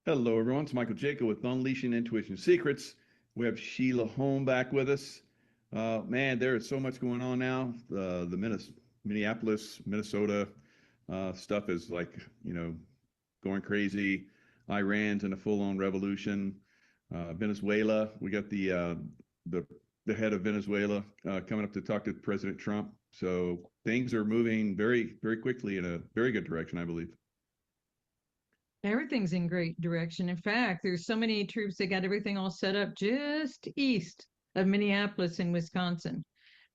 Hello, everyone. It's Michael Jaco with Unleashing Intuition Secrets. We have Sheila Holm back with us. Man, there is so much going on now. The Minneapolis, Minnesota stuff is like, going crazy. Iran's in a full-on revolution. Venezuela, we got the the head of Venezuela coming up to talk to President Trump. So things are moving very, very quickly in a very good direction, I believe. Everything's in great direction. In fact, there's so many troops that got everything all set up just east of Minneapolis in Wisconsin.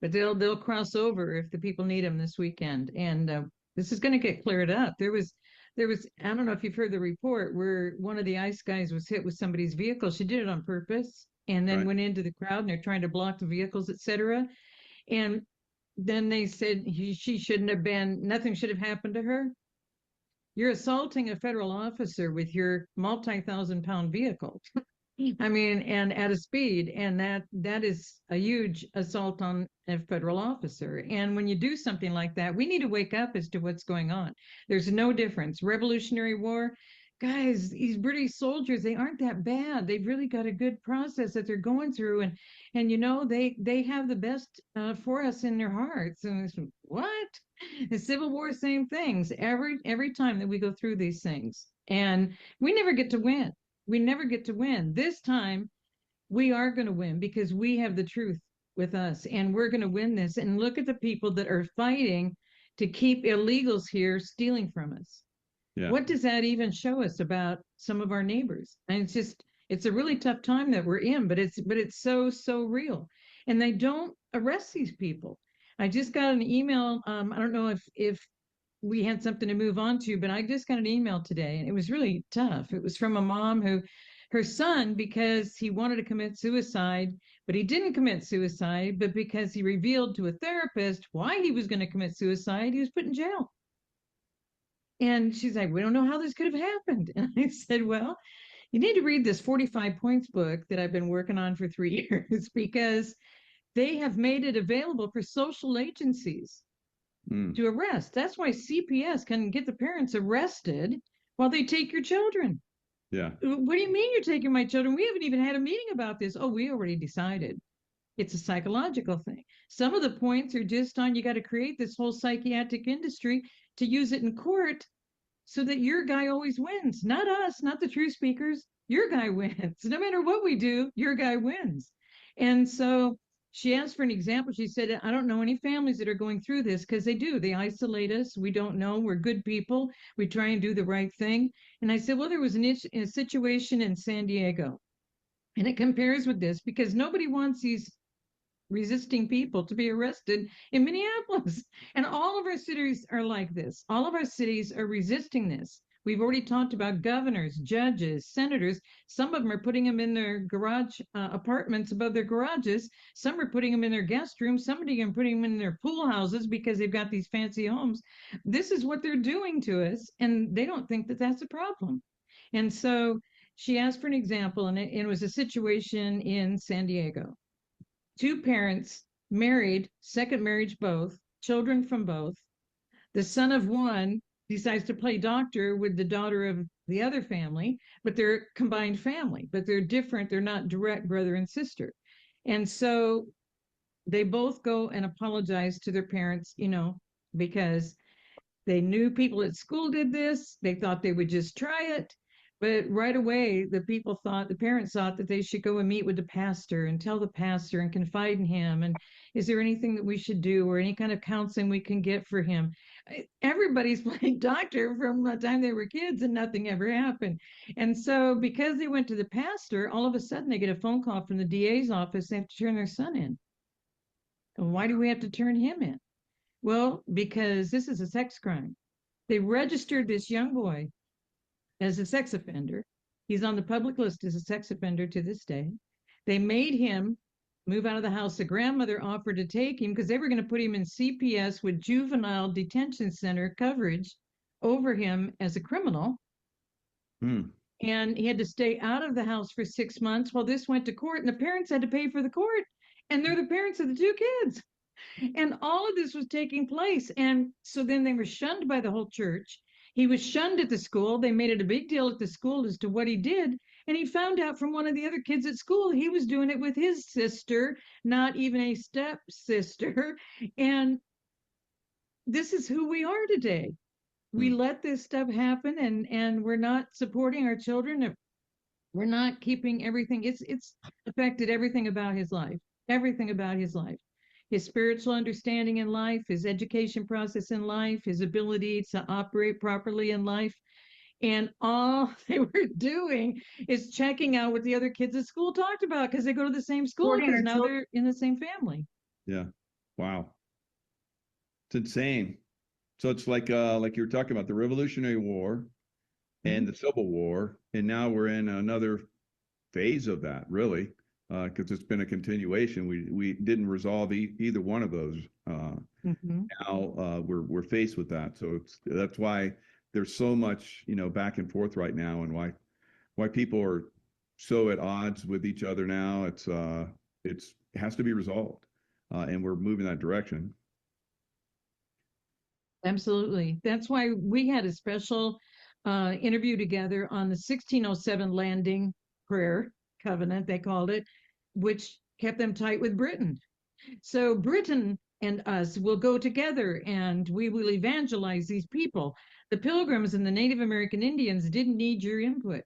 But they'll cross over if the people need them this weekend. And this is going to get cleared up. There was I don't know if you've heard the report where one of the ICE guys was hit with somebody's vehicle. She did it on purpose and then Right. went into the crowd and they're trying to block the vehicles, etc. And then they said she shouldn't have been, nothing should have happened to her. You're assaulting a federal officer with your multi-thousand-pound vehicle. I mean, and at a speed, and that is a huge assault on a federal officer. And when you do something like that, we need to wake up as to what's going on. There's no difference. Revolutionary War, guys, these British soldiers, they aren't that bad. They've really got a good process that they're going through, and they have the best for us in their hearts. And it's, what? The Civil War, same things. Every time that we go through these things, and we never get to win. We never get to win. This time, we are going to win because we have the truth with us, and we're going to win this. And look at the people that are fighting to keep illegals here stealing from us. Yeah. What does that even show us about some of our neighbors? And it's a really tough time that we're in, but it's so real. And they don't arrest these people. I just got an email. I don't know if we had something to move on to, but I just got an email today and it was really tough. It was from a mom who, her son, because he wanted to commit suicide, but he didn't commit suicide, but because he revealed to a therapist why he was going to commit suicide, he was put in jail. And she's like, we don't know how this could have happened. And I said, well, you need to read this 45 points book that I've been working on for 3 years because they have made it available for social agencies Mm. to arrest. That's why CPS can get the parents arrested while they take your children. Yeah. What do you mean you're taking my children? We haven't even had a meeting about this. Oh, we already decided. It's a psychological thing. Some of the points are just on you got to create this whole psychiatric industry to use it in court so that your guy always wins, not us, not the true speakers. Your guy wins. No matter what we do, your guy wins. And so she asked for an example. She said, I don't know any families that are going through this because they do. They isolate us. We don't know. We're good people. We try and do the right thing. And I said, well, there was a situation in San Diego, and it compares with this because nobody wants these resisting people to be arrested in Minneapolis. And all of our cities are like this. All of our cities are resisting this. We've already talked about governors, judges, senators. Some of them are putting them in their garage apartments above their garages. Some are putting them in their guest rooms. Somebody are putting them in their pool houses because they've got these fancy homes. This is what they're doing to us, and they don't think that that's a problem. And so she asked for an example, and it was a situation in San Diego. Two parents married, second marriage both, children from both. The son of one decides to play doctor with the daughter of the other family, but they're combined family, but they're different. They're not direct brother and sister. And so they both go and apologize to their parents, because they knew people at school did this. They thought they would just try it. But right away, the parents thought that they should go and meet with the pastor and tell the pastor and confide in him. And is there anything that we should do or any kind of counseling we can get for him? Everybody's playing doctor from the time they were kids and nothing ever happened. And so because they went to the pastor, all of a sudden they get a phone call from the DA's office. They have to turn their son in. And why do we have to turn him in? Well, because this is a sex crime. They registered this young boy as a sex offender. He's on the public list as a sex offender to this day. They made him move out of the house. The grandmother offered to take him because they were going to put him in CPS with juvenile detention center coverage over him as a criminal. Mm. And he had to stay out of the house for 6 months while this went to court, and the parents had to pay for the court. And they're the parents of the two kids. And all of this was taking place. And so then they were shunned by the whole church. He was shunned at the school. They made it a big deal at the school as to what he did. And he found out from one of the other kids at school he was doing it with his sister, not even a stepsister. And this is who we are today. We let this stuff happen, and we're not supporting our children. We're not keeping everything. It's affected everything about his life, everything about his life, his spiritual understanding in life, his education process in life, his ability to operate properly in life. And all they were doing is checking out what the other kids at school talked about, because they go to the same school, because now they're in the same family. Yeah. Wow. It's insane. So it's like you were talking about the Revolutionary War and the Civil War, and now we're in another phase of that, really, because it's been a continuation. We didn't resolve either one of those. Now we're faced with that. So that's why there's so much, back and forth right now, and why people are so at odds with each other now. It has to be resolved, and we're moving that direction. Absolutely. That's why we had a special interview together on the 1607 landing prayer covenant, they called it, which kept them tight with Britain. So Britain and us will go together, and we will evangelize these people. The Pilgrims and the Native American Indians didn't need your input.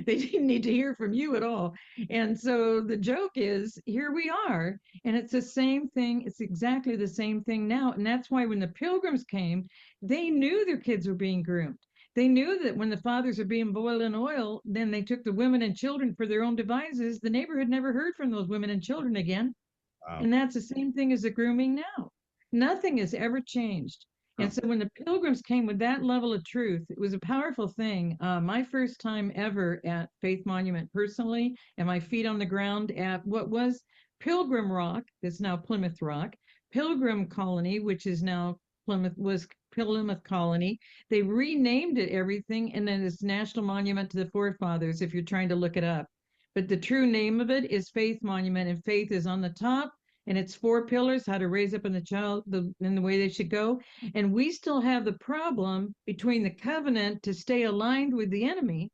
They didn't need to hear from you at all. And so the joke is, here we are, and it's the same thing. It's exactly the same thing now. And that's why when the Pilgrims came, they knew their kids were being groomed. They knew that when the fathers are being boiled in oil, then they took the women and children for their own devices. The neighborhood never heard from those women and children again. Wow. And that's the same thing as the grooming now. Nothing has ever changed. And so when the Pilgrims came with that level of truth, it was a powerful thing. My first time ever at Faith Monument personally, and my feet on the ground at what was Pilgrim Rock, that's now Plymouth Rock, Pilgrim Colony, which is now Plymouth Colony. They renamed it everything, and then it's National Monument to the Forefathers if you're trying to look it up. But the true name of it is Faith Monument, and faith is on the top. And it's 4 pillars, how to raise up in the child in the way they should go. And we still have the problem between the covenant to stay aligned with the enemy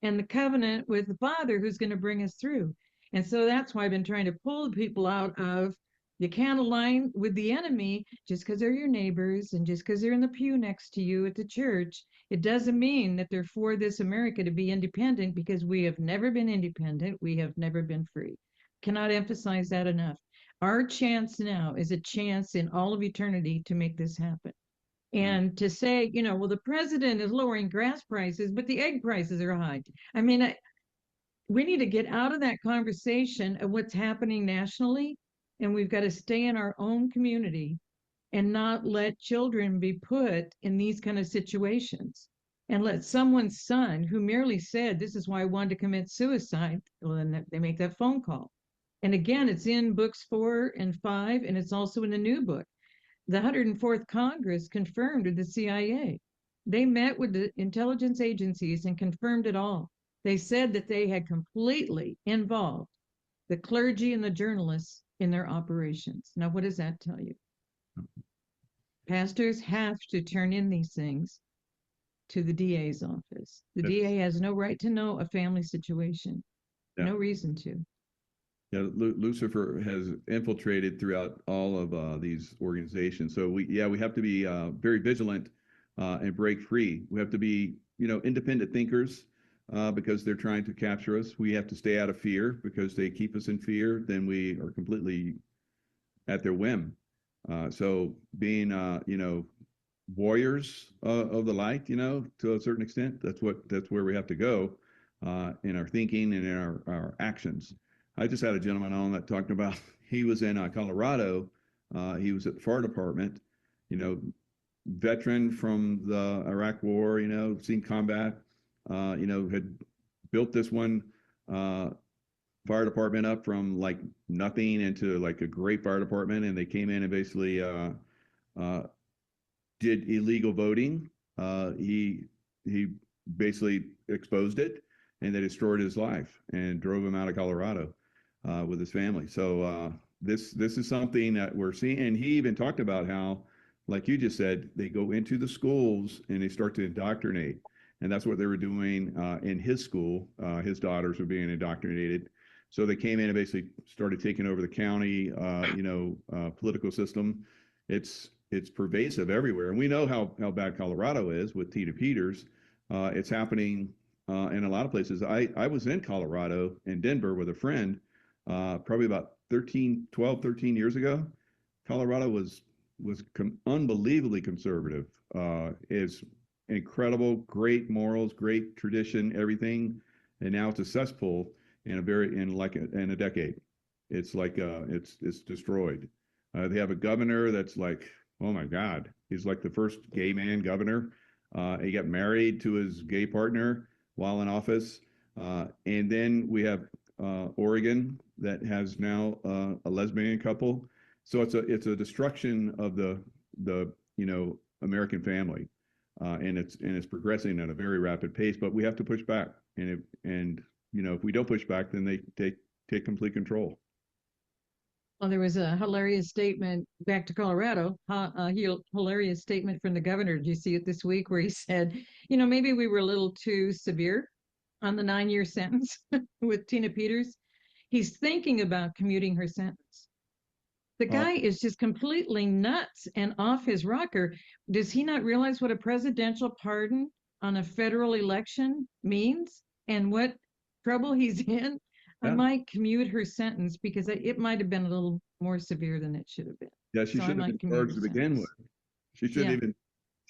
and the covenant with the Father who's going to bring us through. And so that's why I've been trying to pull the people out of, you can't align with the enemy just because they're your neighbors and just because they're in the pew next to you at the church. It doesn't mean that they're for this America to be independent, because we have never been independent. We have never been free. Cannot emphasize that enough. Our chance now is a chance in all of eternity to make this happen. And to say, well, the president is lowering grass prices, but the egg prices are high. I mean, we need to get out of that conversation of what's happening nationally, and we've got to stay in our own community and not let children be put in these kind of situations, and let someone's son who merely said, this is why I wanted to commit suicide, well, then they make that phone call. And again, it's in books 4 and 5, and it's also in the new book. The 104th Congress confirmed with the CIA. They met with the intelligence agencies and confirmed it all. They said that they had completely involved the clergy and the journalists in their operations. Now, what does that tell you? Pastors have to turn in these things to the DA's office. The DA has no right to know a family situation. No reason to. Yeah, Lucifer has infiltrated throughout all of these organizations. So we have to be very vigilant and break free. We have to be, independent thinkers because they're trying to capture us. We have to stay out of fear, because they keep us in fear. Then we are completely at their whim. So being, warriors of the light, to a certain extent, that's where we have to go in our thinking and in our actions. I just had a gentleman on that talked about, he was in Colorado. He was at the fire department, veteran from the Iraq War, seen combat, had built this one fire department up from like nothing into like a great fire department. And they came in and basically did illegal voting. He basically exposed it, and they destroyed his life and drove him out of Colorado with his family. So this is something that we're seeing. And he even talked about how like you just said, they go into the schools and they start to indoctrinate. And that's what they were doing in his school. His daughters were being indoctrinated. So they came in and basically started taking over the county, political system. It's pervasive everywhere, and we know how bad Colorado is with Tina Peters. It's happening in a lot of places. I was in Colorado, in Denver, with a friend, probably about 13 years ago. Colorado was unbelievably conservative. Is incredible, great morals, great tradition, everything, and now it's a cesspool in a decade. It's like it's destroyed. They have a governor that's like, oh my God, he's like the first gay man governor. He got married to his gay partner while in office, and then we have Oregon that has now a lesbian couple. So it's a destruction of the American family, and it's progressing at a very rapid pace. But we have to push back, and if we don't push back, then they take complete control. Well, there was a hilarious statement back to Colorado, hilarious statement from the governor. Did you see it this week where he said, maybe we were a little too severe on the 9-year sentence with Tina Peters? He's thinking about commuting her sentence. The guy is just completely nuts and off his rocker. Does he not realize what a presidential pardon on a federal election means and what trouble he's in? I might commute her sentence because it might have been a little more severe than it should have been. Yeah, she shouldn't have been charged to begin with. She shouldn't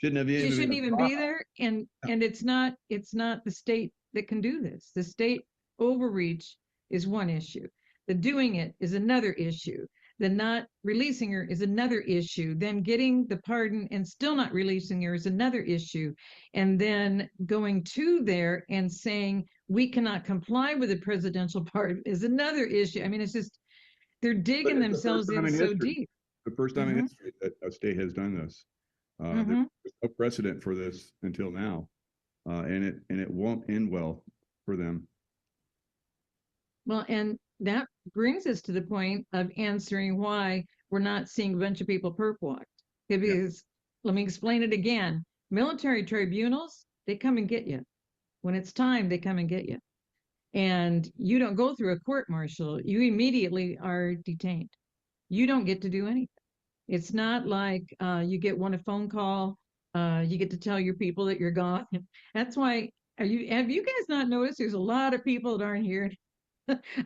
even be there. And it's not the state that can do this. The state overreach is one issue. The doing it is another issue. The not releasing her is another issue. Then getting the pardon and still not releasing her is another issue. And then going to there and saying we cannot comply with the presidential pardon is another issue. I mean, it's just, they're digging themselves in so deep. The first time in history that a state has done this. There's no precedent for this until now. And it won't end well for them. Well, and that brings us to the point of answering why we're not seeing a bunch of people perp walked. Because, let me explain it again. Military tribunals, they come and get you. When it's time, they come and get you. And you don't go through a court martial. You immediately are detained. You don't get to do anything. It's not like you get a phone call, you get to tell your people that you're gone. That's why, have you guys not noticed there's a lot of people that aren't here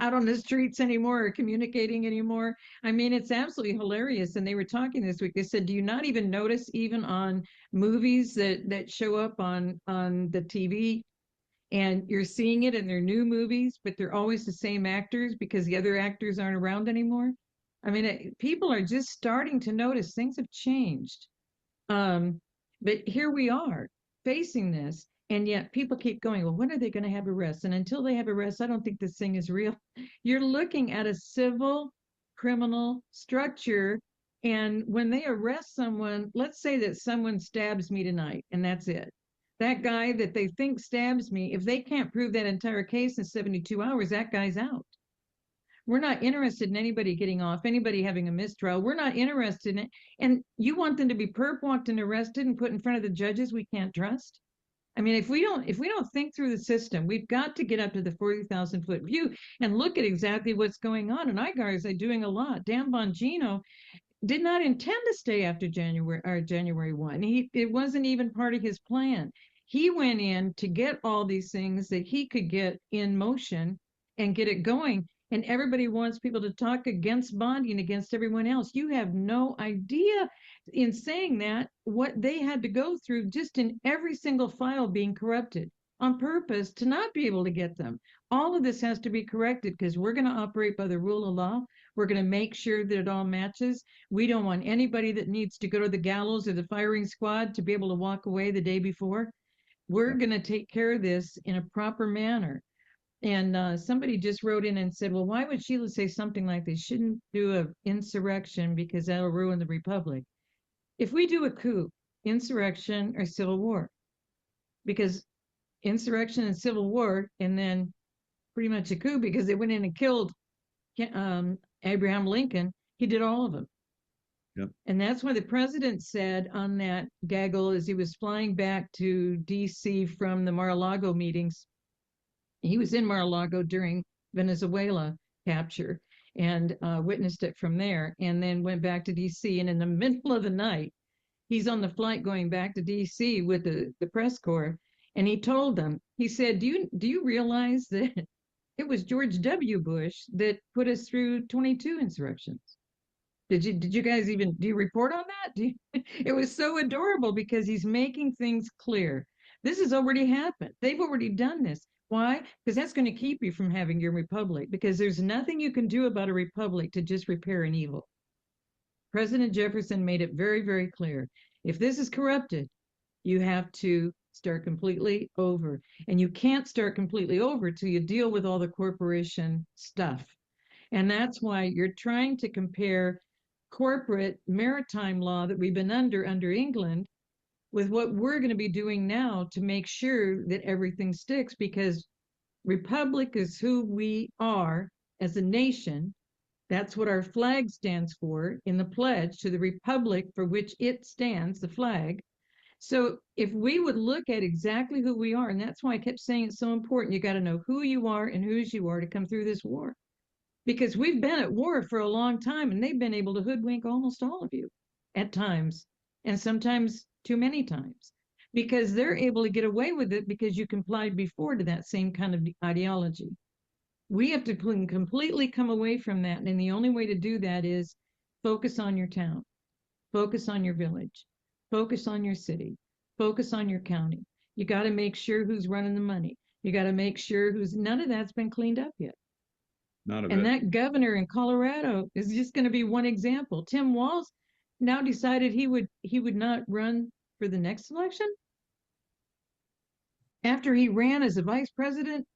out on the streets anymore or communicating anymore? I mean, it's absolutely hilarious. And they were talking this week. They said, do you not even notice even on movies that show up on the TV, and you're seeing it in their new movies, but they're always the same actors because the other actors aren't around anymore? I mean, people are just starting to notice things have changed. But here we are facing this. And yet people keep going, well, when are they going to have arrests? And until they have arrests, I don't think this thing is real. You're looking at a civil criminal structure. And when they arrest someone, let's say that someone stabs me tonight, and that's it. That guy that they think stabs me, if they can't prove that entire case in 72 hours, that guy's out. We're not interested in anybody getting off, anybody having a mistrial. We're not interested in it. And you want them to be perp walked and arrested and put in front of the judges we can't trust? I mean, if we don't think through the system, we've got to get up to the 40,000-foot view and look at exactly what's going on. And IGARs are doing a lot. Dan Bongino did not intend to stay after January 1. It wasn't even part of his plan. He went in to get all these things that he could get in motion and get it going. And everybody wants people to talk against bonding against everyone else. You have no idea in saying that what they had to go through just in every single file being corrupted on purpose to not be able to get them. All of this has to be corrected because we're going to operate by the rule of law. We're going to make sure that it all matches. We don't want anybody that needs to go to the gallows or the firing squad to be able to walk away the day before. We're going to take care of this in a proper manner. And somebody just wrote in and said, well, why would Sheila say something like they shouldn't do an insurrection because that'll ruin the republic? If we do a coup, insurrection or civil war, because insurrection and civil war, and then pretty much a coup because they went in and killed Abraham Lincoln, he did all of them. Yep. And that's why the president said on that gaggle as he was flying back to DC from the Mar-a-Lago meetings, he was in Mar-a-Lago during Venezuela capture and witnessed it from there, and then went back to DC. And in the middle of the night, he's on the flight going back to DC with the press corps, and he told them, he said, do you realize that it was George W. Bush that put us through 22 insurrections? Did you guys even do you report on that? It was so adorable because he's making things clear. This has already happened. They've already done this. Why? Because that's going to keep you from having your republic, because there's nothing you can do about a republic to just repair an evil. President Jefferson made it very, very clear. If this is corrupted, you have to start completely over. And you can't start completely over till you deal with all the corporation stuff. And that's why you're trying to compare corporate maritime law that we've been under England with what we're going to be doing now to make sure that everything sticks, because republic is who we are as a nation. That's what our flag stands for in the pledge to the republic for which it stands, the flag. So if we would look at exactly who we are, and that's why I kept saying it's so important, you got to know who you are and whose you are to come through this war. Because we've been at war for a long time, and they've been able to hoodwink almost all of you at times, and sometimes too many times, because they're able to get away with it because you complied before to that same kind of ideology. We have to completely come away from that, and the only way to do that is focus on your town, focus on your village, focus on your city, focus on your county. You got to make sure who's running the money. You got to make sure none of that's been cleaned up yet. Not a And bit. that governor in Colorado is just going to be one example. Tim Walz now decided he would not run for the next election after he ran as a vice president.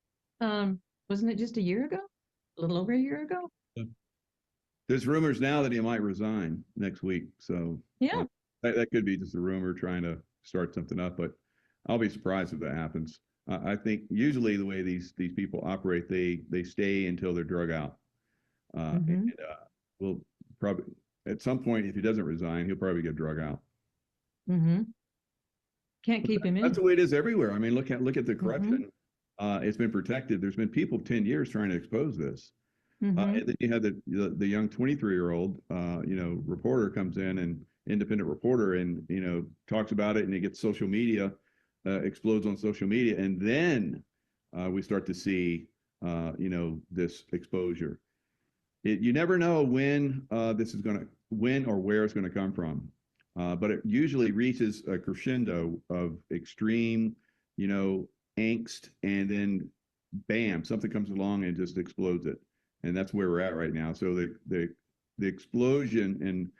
Wasn't it just a year ago? A little over a year ago? There's rumors now that he might resign next week. So Yeah. That could be just a rumor trying to start something up, but I'll be surprised if that happens. I think usually the way these people operate, they stay until they're drug out. And we'll probably at some point, if he doesn't resign, he'll probably get drug out. Can't keep him in. That's the way it is everywhere. I mean, look at the corruption. It's been protected. There's been people 10 years trying to expose this. And then you had the young 23-year-old, reporter comes in, and independent reporter, and talks about it, and he gets social media, explodes on social media, and then we start to see this exposure. You never know when when or where it's going to come from, but it usually reaches a crescendo of extreme, angst, and then bam, something comes along and just explodes it. And that's where we're at right now. So the explosion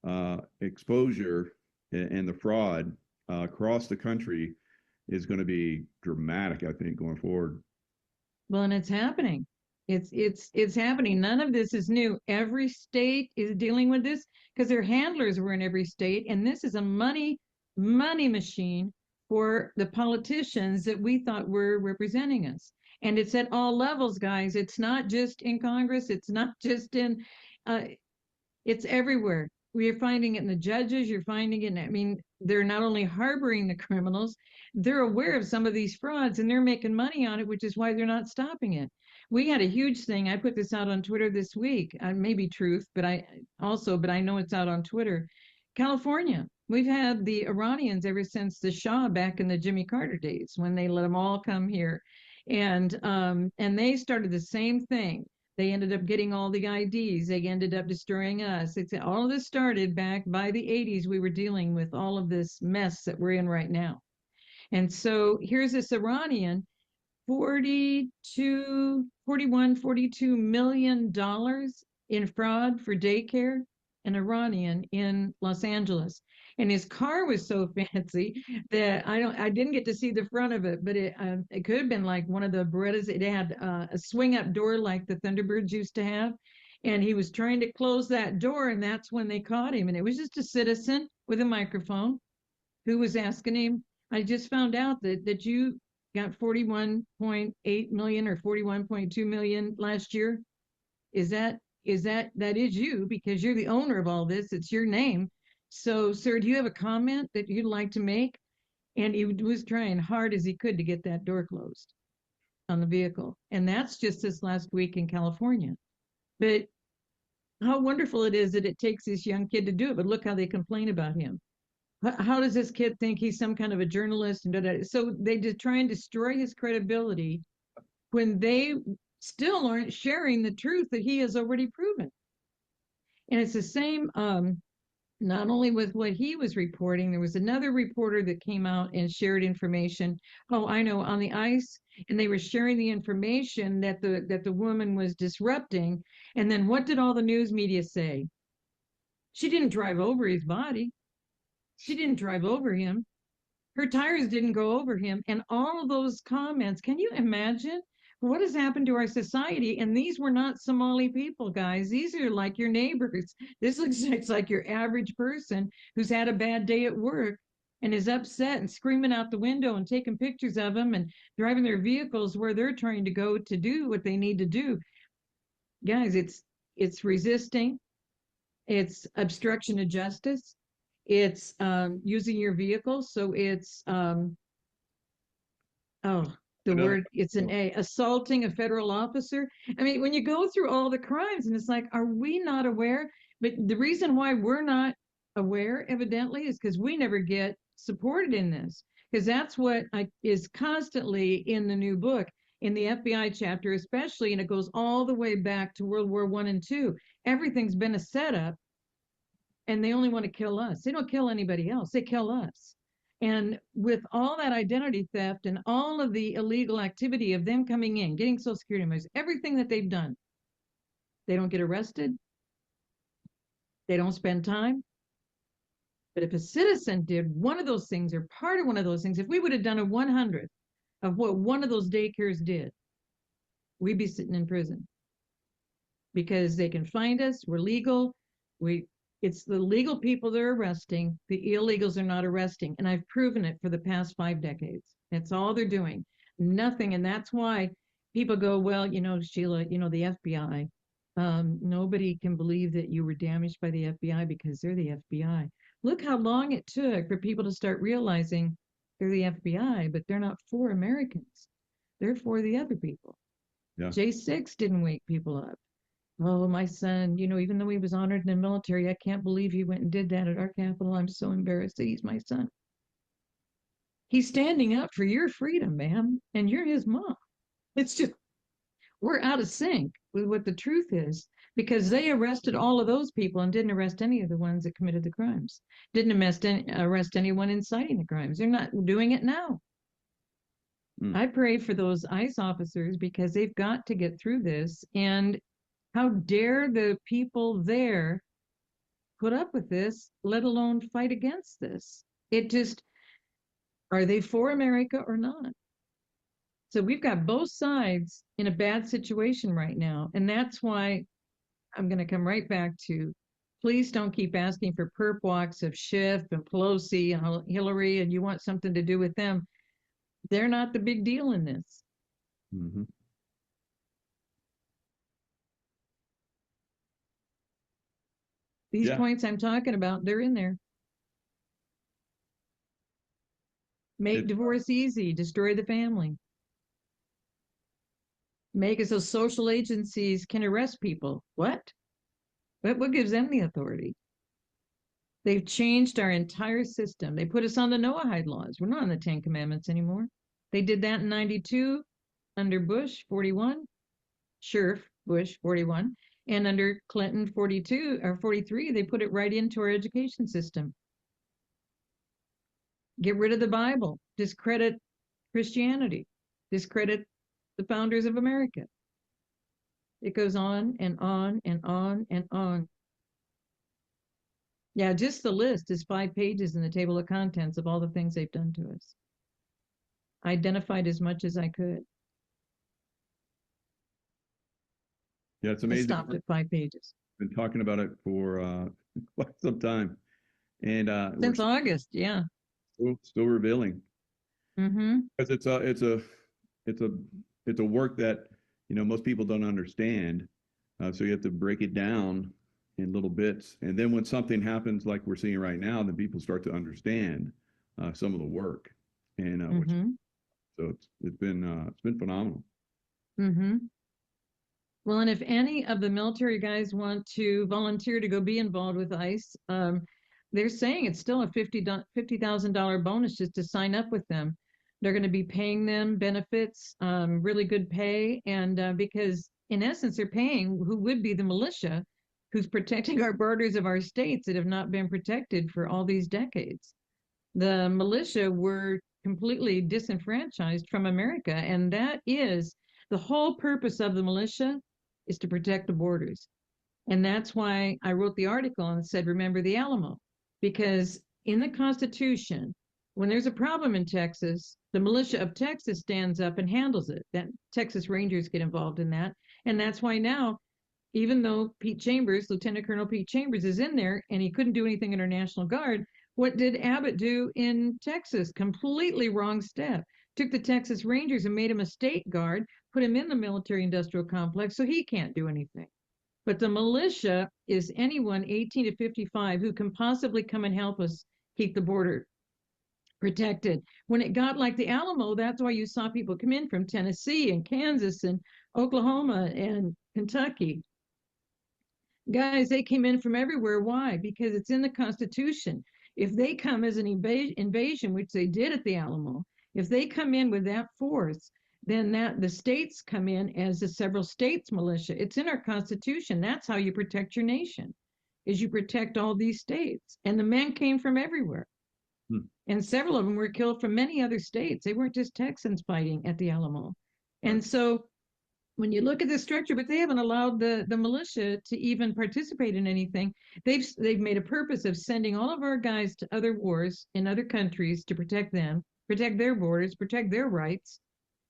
and exposure and the fraud across the country is going to be dramatic, I think, going forward. Well, and it's happening. It's happening. None of this is new. Every state is dealing with this because their handlers were in every state, and this is a money machine for the politicians that we thought were representing us. And it's at all levels, guys. It's not just in Congress. It's not just in, it's everywhere. We are finding it in the judges. You're finding it. I mean, they're not only harboring the criminals, they're aware of some of these frauds, and they're making money on it, which is why they're not stopping it. We had a huge thing. I put this out on Twitter this week. Maybe truth, but I know it's out on Twitter. California. We've had the Iranians ever since the Shah back in the Jimmy Carter days, when they let them all come here. And they started the same thing. They ended up getting all the IDs. They ended up destroying us. All of this started back by the 80s. We were dealing with all of this mess that we're in right now. And so here's this Iranian, $42 million in fraud for daycare, an Iranian in Los Angeles. And his car was so fancy that I didn't get to see the front of it, but it could have been like one of the Berettas. It had a swing up door like the Thunderbirds used to have. And he was trying to close that door, and that's when they caught him. And it was just a citizen with a microphone who was asking him, I just found out that you got 41.8 million or 41.2 million last year. Is that that is you, because you're the owner of all this. It's your name. So, sir, do you have a comment that you'd like to make? And he was trying hard as he could to get that door closed on the vehicle. And that's just this last week in California. But how wonderful it is that it takes this young kid to do it. But look how they complain about him. How does this kid think he's some kind of a journalist? And so they just try and destroy his credibility when they still aren't sharing the truth that he has already proven. And it's the same, not only with what he was reporting, there was another reporter that came out and shared information. Oh, I know, on the ice, and they were sharing the information that the woman was disrupting. And then what did all the news media say? She didn't drive over his body. She didn't drive over him. Her tires didn't go over him. And all of those comments, can you imagine what has happened to our society? And these were not Somali people, guys. These are like your neighbors. This looks like your average person who's had a bad day at work and is upset and screaming out the window and taking pictures of them and driving their vehicles where they're trying to go to do what they need to do. Guys, it's resisting. It's obstruction of justice. It's using your vehicle. So it's it's an A, assaulting a federal officer. I mean, when you go through all the crimes, and it's like, are we not aware? But the reason why we're not aware, evidently, is because we never get supported in this. Because that's what is constantly in the new book, in the FBI chapter especially, and it goes all the way back to World War I and II. Everything's been a setup, and they only want to kill us. They don't kill anybody else. They kill us. And with all that identity theft and all of the illegal activity of them coming in, getting Social Security numbers, everything that they've done, they don't get arrested. They don't spend time. But if a citizen did one of those things or part of one of those things, if we would have done a 100th of what one of those daycares did, we'd be sitting in prison. Because they can find us, we're legal, it's the legal people they're arresting. The illegals are not arresting. And I've proven it for the past 5 decades. That's all they're doing. Nothing. And that's why people go, well, Sheila, the FBI. Nobody can believe that you were damaged by the FBI because they're the FBI. Look how long it took for people to start realizing they're the FBI, but they're not for Americans. They're for the other people. Yeah. J6 didn't wake people up. Oh, my son, even though he was honored in the military, I can't believe he went and did that at our Capitol. I'm so embarrassed that he's my son. He's standing up for your freedom, ma'am, and you're his mom. It's just, we're out of sync with what the truth is, because they arrested all of those people and didn't arrest any of the ones that committed the crimes. Didn't arrest anyone inciting the crimes. They're not doing it now. I pray for those ICE officers because they've got to get through this. And how dare the people there put up with this, let alone fight against this? It just, are they for America or not? So we've got both sides in a bad situation right now. And that's why I'm going to come right back to, please don't keep asking for perp walks of Schiff and Pelosi and Hillary, and you want something to do with them. They're not the big deal in this. Mm-hmm. These points I'm talking about, they're in there. Make divorce easy, destroy the family. Make it so social agencies can arrest people. What gives them the authority? They've changed our entire system. They put us on the Noahide laws. We're not on the 10 Commandments anymore. They did that in 92 under Bush 41, Scherf Bush 41. And under Clinton 42 or 43, they put it right into our education system. Get rid of the Bible, discredit Christianity, discredit the founders of America. It goes on and on and on and on. Yeah, just the list is 5 pages in the table of contents of all the things they've done to us. I identified as much as I could. Yeah, it's amazing. I stopped at 5 pages. Been talking about it for quite some time, and since August, yeah. Still revealing. Mm-hmm. Because it's a work that most people don't understand. So you have to break it down in little bits. And then when something happens like we're seeing right now, then people start to understand some of the work. And so it's been phenomenal. Well, and if any of the military guys want to volunteer to go be involved with ICE, they're saying it's still a $50,000 bonus just to sign up with them. They're going to be paying them benefits, really good pay, and because in essence they're paying who would be the militia, who's protecting our borders of our states that have not been protected for all these decades. The militia were completely disenfranchised from America, and that is the whole purpose of the militia is to protect the borders. And that's why I wrote the article and said, remember the Alamo, because in the Constitution, when there's a problem in Texas, the militia of Texas stands up and handles it. That Texas Rangers get involved in that. And that's why now, even though Pete Chambers, Lieutenant Colonel Pete Chambers is in there and he couldn't do anything in our National Guard, what did Abbott do in Texas? Completely wrong step. Took the Texas Rangers and made him a state guard, put him in the military industrial complex, so he can't do anything. But the militia is anyone 18 to 55 who can possibly come and help us keep the border protected. When it got like the Alamo, that's why you saw people come in from Tennessee and Kansas and Oklahoma and Kentucky. Guys, they came in from everywhere. Why? Because it's in the Constitution. If they come as an invasion, which they did at the Alamo, if they come in with that force, then the states come in as the several states militia. It's in our Constitution. That's how you protect your nation, is you protect all these states. And the men came from everywhere. And several of them were killed from many other states. They weren't just Texans fighting at the Alamo. And so when you look at the structure, but they haven't allowed the militia to even participate in anything. They've made a purpose of sending all of our guys to other wars in other countries to protect them, protect their borders, protect their rights,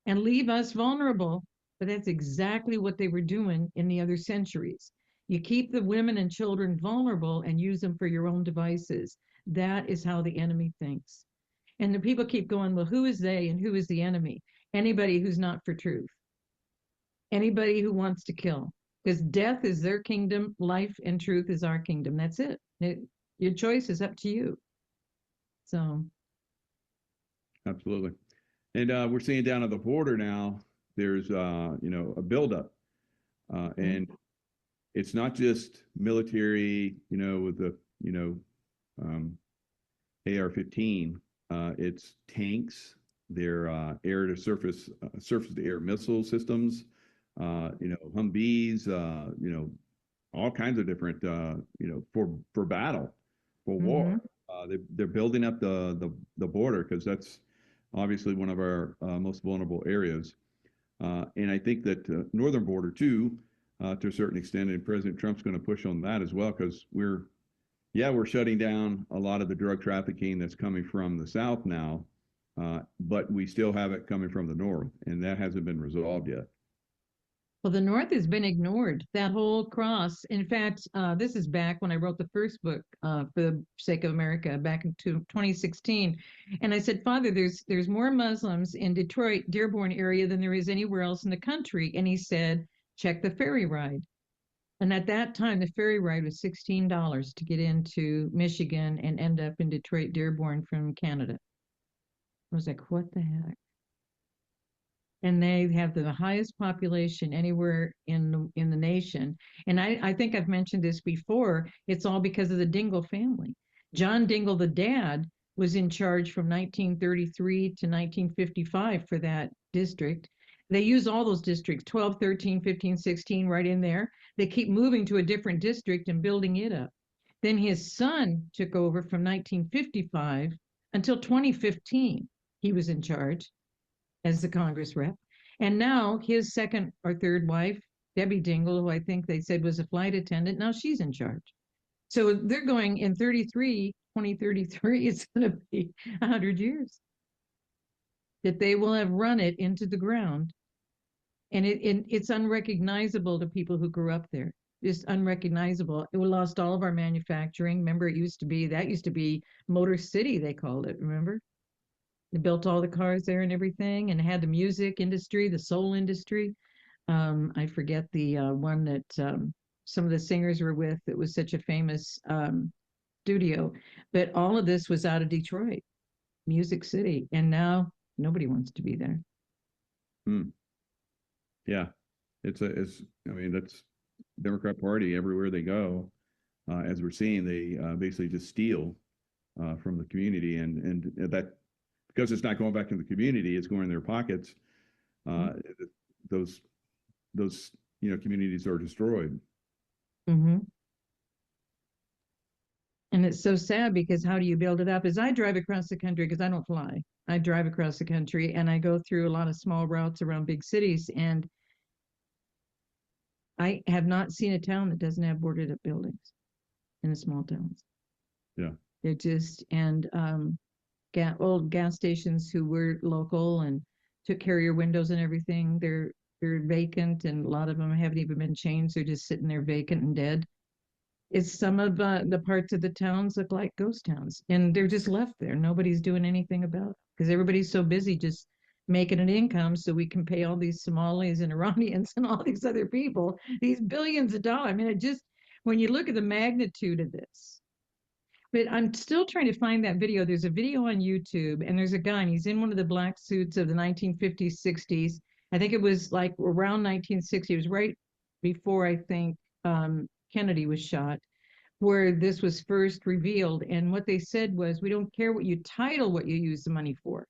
and leave us vulnerable. But that's exactly what they were doing in the other centuries. You keep the women and children vulnerable and use them for your own devices. That is how the enemy thinks. And the people keep going, well, who is they and who is the enemy? Anybody who's not for truth. Anybody who wants to kill, because death is their kingdom, life and truth is our kingdom. That's it. Your choice is up to you. So, absolutely. And we're seeing down at the border now, there's a buildup, and it's not just military, with the AR-15. It's tanks, their air to surface to air missile systems. Humvees, all kinds of different, for battle, for war. They're building up the border because that's obviously one of our most vulnerable areas. And I think that northern border too, to a certain extent, and President Trump's going to push on that as well, because we're shutting down a lot of the drug trafficking that's coming from the south now, but we still have it coming from the north, and that hasn't been resolved yet. Well, the North has been ignored, that whole cross. In fact, this is back when I wrote the first book, For the Sake of America, back in 2016. And I said, Father, there's more Muslims in Detroit, Dearborn area than there is anywhere else in the country. And he said, check the ferry ride. And at that time, the ferry ride was $16 to get into Michigan and end up in Detroit, Dearborn from Canada. I was like, what the heck? And they have the highest population anywhere in the nation. And I think I've mentioned this before. It's all because of the Dingell family. John Dingell, the dad, was in charge from 1933 to 1955 for that district. They use all those districts, 12, 13, 15, 16, right in there. They keep moving to a different district and building it up. Then his son took over from 1955 until 2015. He was in charge as the Congress rep. And now his second or third wife, Debbie Dingell, who I think they said was a flight attendant, now she's in charge. So they're going in 2033, it's going to be 100 years that they will have run it into the ground. And it's unrecognizable to people who grew up there. Just unrecognizable. We lost all of our manufacturing. Remember, that used to be Motor City, they called it, remember? They built all the cars there and everything, and had the music industry, the soul industry. I forget the one that some of the singers were with. It was such a famous studio, but all of this was out of Detroit, Music City, and now nobody wants to be there. Yeah, I mean, that's Democrat Party everywhere they go. As we're seeing, they basically just steal from the community, and that because it's not going back to the community, it's going in their pockets. Those communities are destroyed. Mm-hmm. And it's so sad because how do you build it up? As I drive across the country, because I don't fly, I drive across the country and I go through a lot of small routes around big cities, and I have not seen a town that doesn't have boarded up buildings in the small towns. Yeah. They're just, and old gas stations who were local and took care of your windows and everything, they're vacant, and a lot of them haven't even been changed. They're just sitting there vacant and dead. It's some of the parts of the towns look like ghost towns, and they're just left there. Nobody's doing anything about it because everybody's so busy just making an income so we can pay all these Somalis and Iranians and all these other people these billions of dollars. I mean, it just, when you look at the magnitude of this, but I'm still trying to find that video. There's a video on YouTube, and there's a guy, and he's in one of the black suits of the 1950s, 60s. I think it was like around 1960. It was right before, I think, Kennedy was shot, where this was first revealed. And what they said was, we don't care what you title what you use the money for.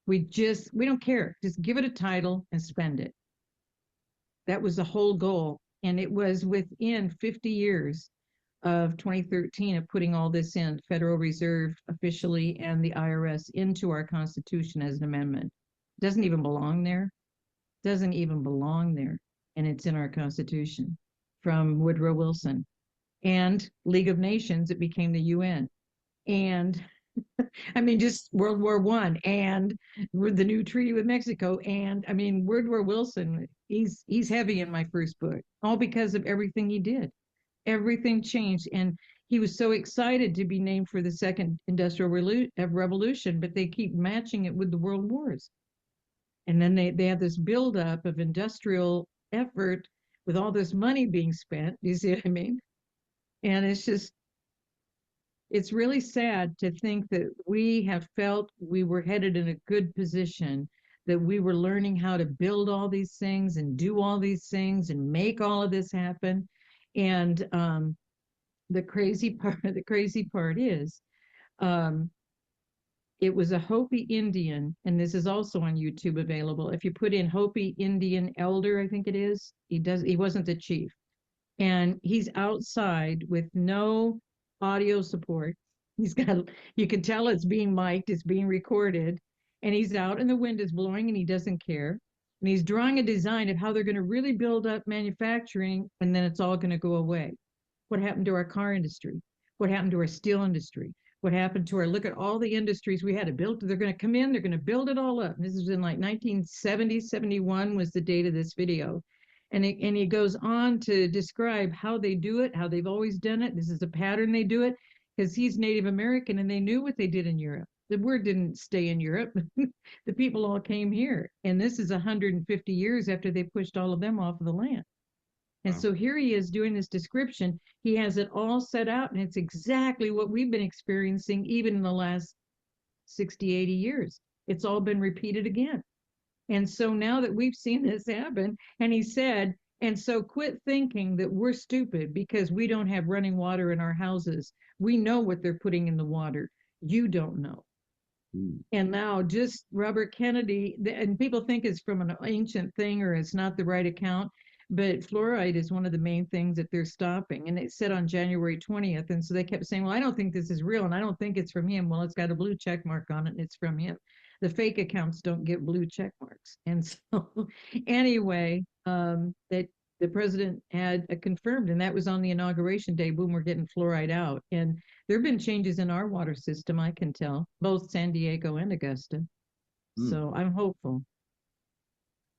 We don't care. Just give it a title and spend it. That was the whole goal. And it was within 50 years of 2013 of putting all this in, Federal Reserve officially and the IRS into our Constitution as an amendment. Doesn't even belong there. Doesn't even belong there. And it's in our Constitution from Woodrow Wilson. And League of Nations, it became the UN. And I mean, just World War I, and the new treaty with Mexico. And I mean, Woodrow Wilson, he's heavy in my first book, all because of everything he did. Everything changed, and he was so excited to be named for the second industrial revolution, but they keep matching it with the world wars. And then they have this buildup of industrial effort with all this money being spent. You see what I mean? And it's really sad to think that we have felt we were headed in a good position, that we were learning how to build all these things and do all these things and make all of this happen. And the crazy part is, it was a Hopi Indian, and this is also on YouTube available. If you put in Hopi Indian elder, I think it is, he wasn't the chief. And he's outside with no audio support. You can tell it's being mic'd, it's being recorded, and he's out and the wind is blowing and he doesn't care. And he's drawing a design of how they're going to really build up manufacturing, and then it's all going to go away. What happened to our car industry? What happened to our steel industry? What happened to look at all the industries we had to build? They're going to come in, they're going to build it all up. And this is in like 1970, 71 was the date of this video. And he goes on to describe how they do it, how they've always done it. This is a pattern they do it, because he's Native American and they knew what they did in Europe. The word didn't stay in Europe. The people all came here. And this is 150 years after they pushed all of them off of the land. And so here he is doing this description. He has it all set out, and it's exactly what we've been experiencing even in the last 60, 80 years. It's all been repeated again. And so now that we've seen this happen, and he said, and so quit thinking that we're stupid because we don't have running water in our houses. We know what they're putting in the water. You don't know. And now just Robert Kennedy, and people think it's from an ancient thing or it's not the right account, but fluoride is one of the main things that they're stopping. And it said on January 20th. And so they kept saying, well, I don't think this is real, and I don't think it's from him. Well, it's got a blue check mark on it, and it's from him. The fake accounts don't get blue check marks. And so anyway, that the president had confirmed, and that was on the inauguration day, boom, we're getting fluoride out. And there have been changes in our water system, I can tell, both San Diego and Augusta. So I'm hopeful.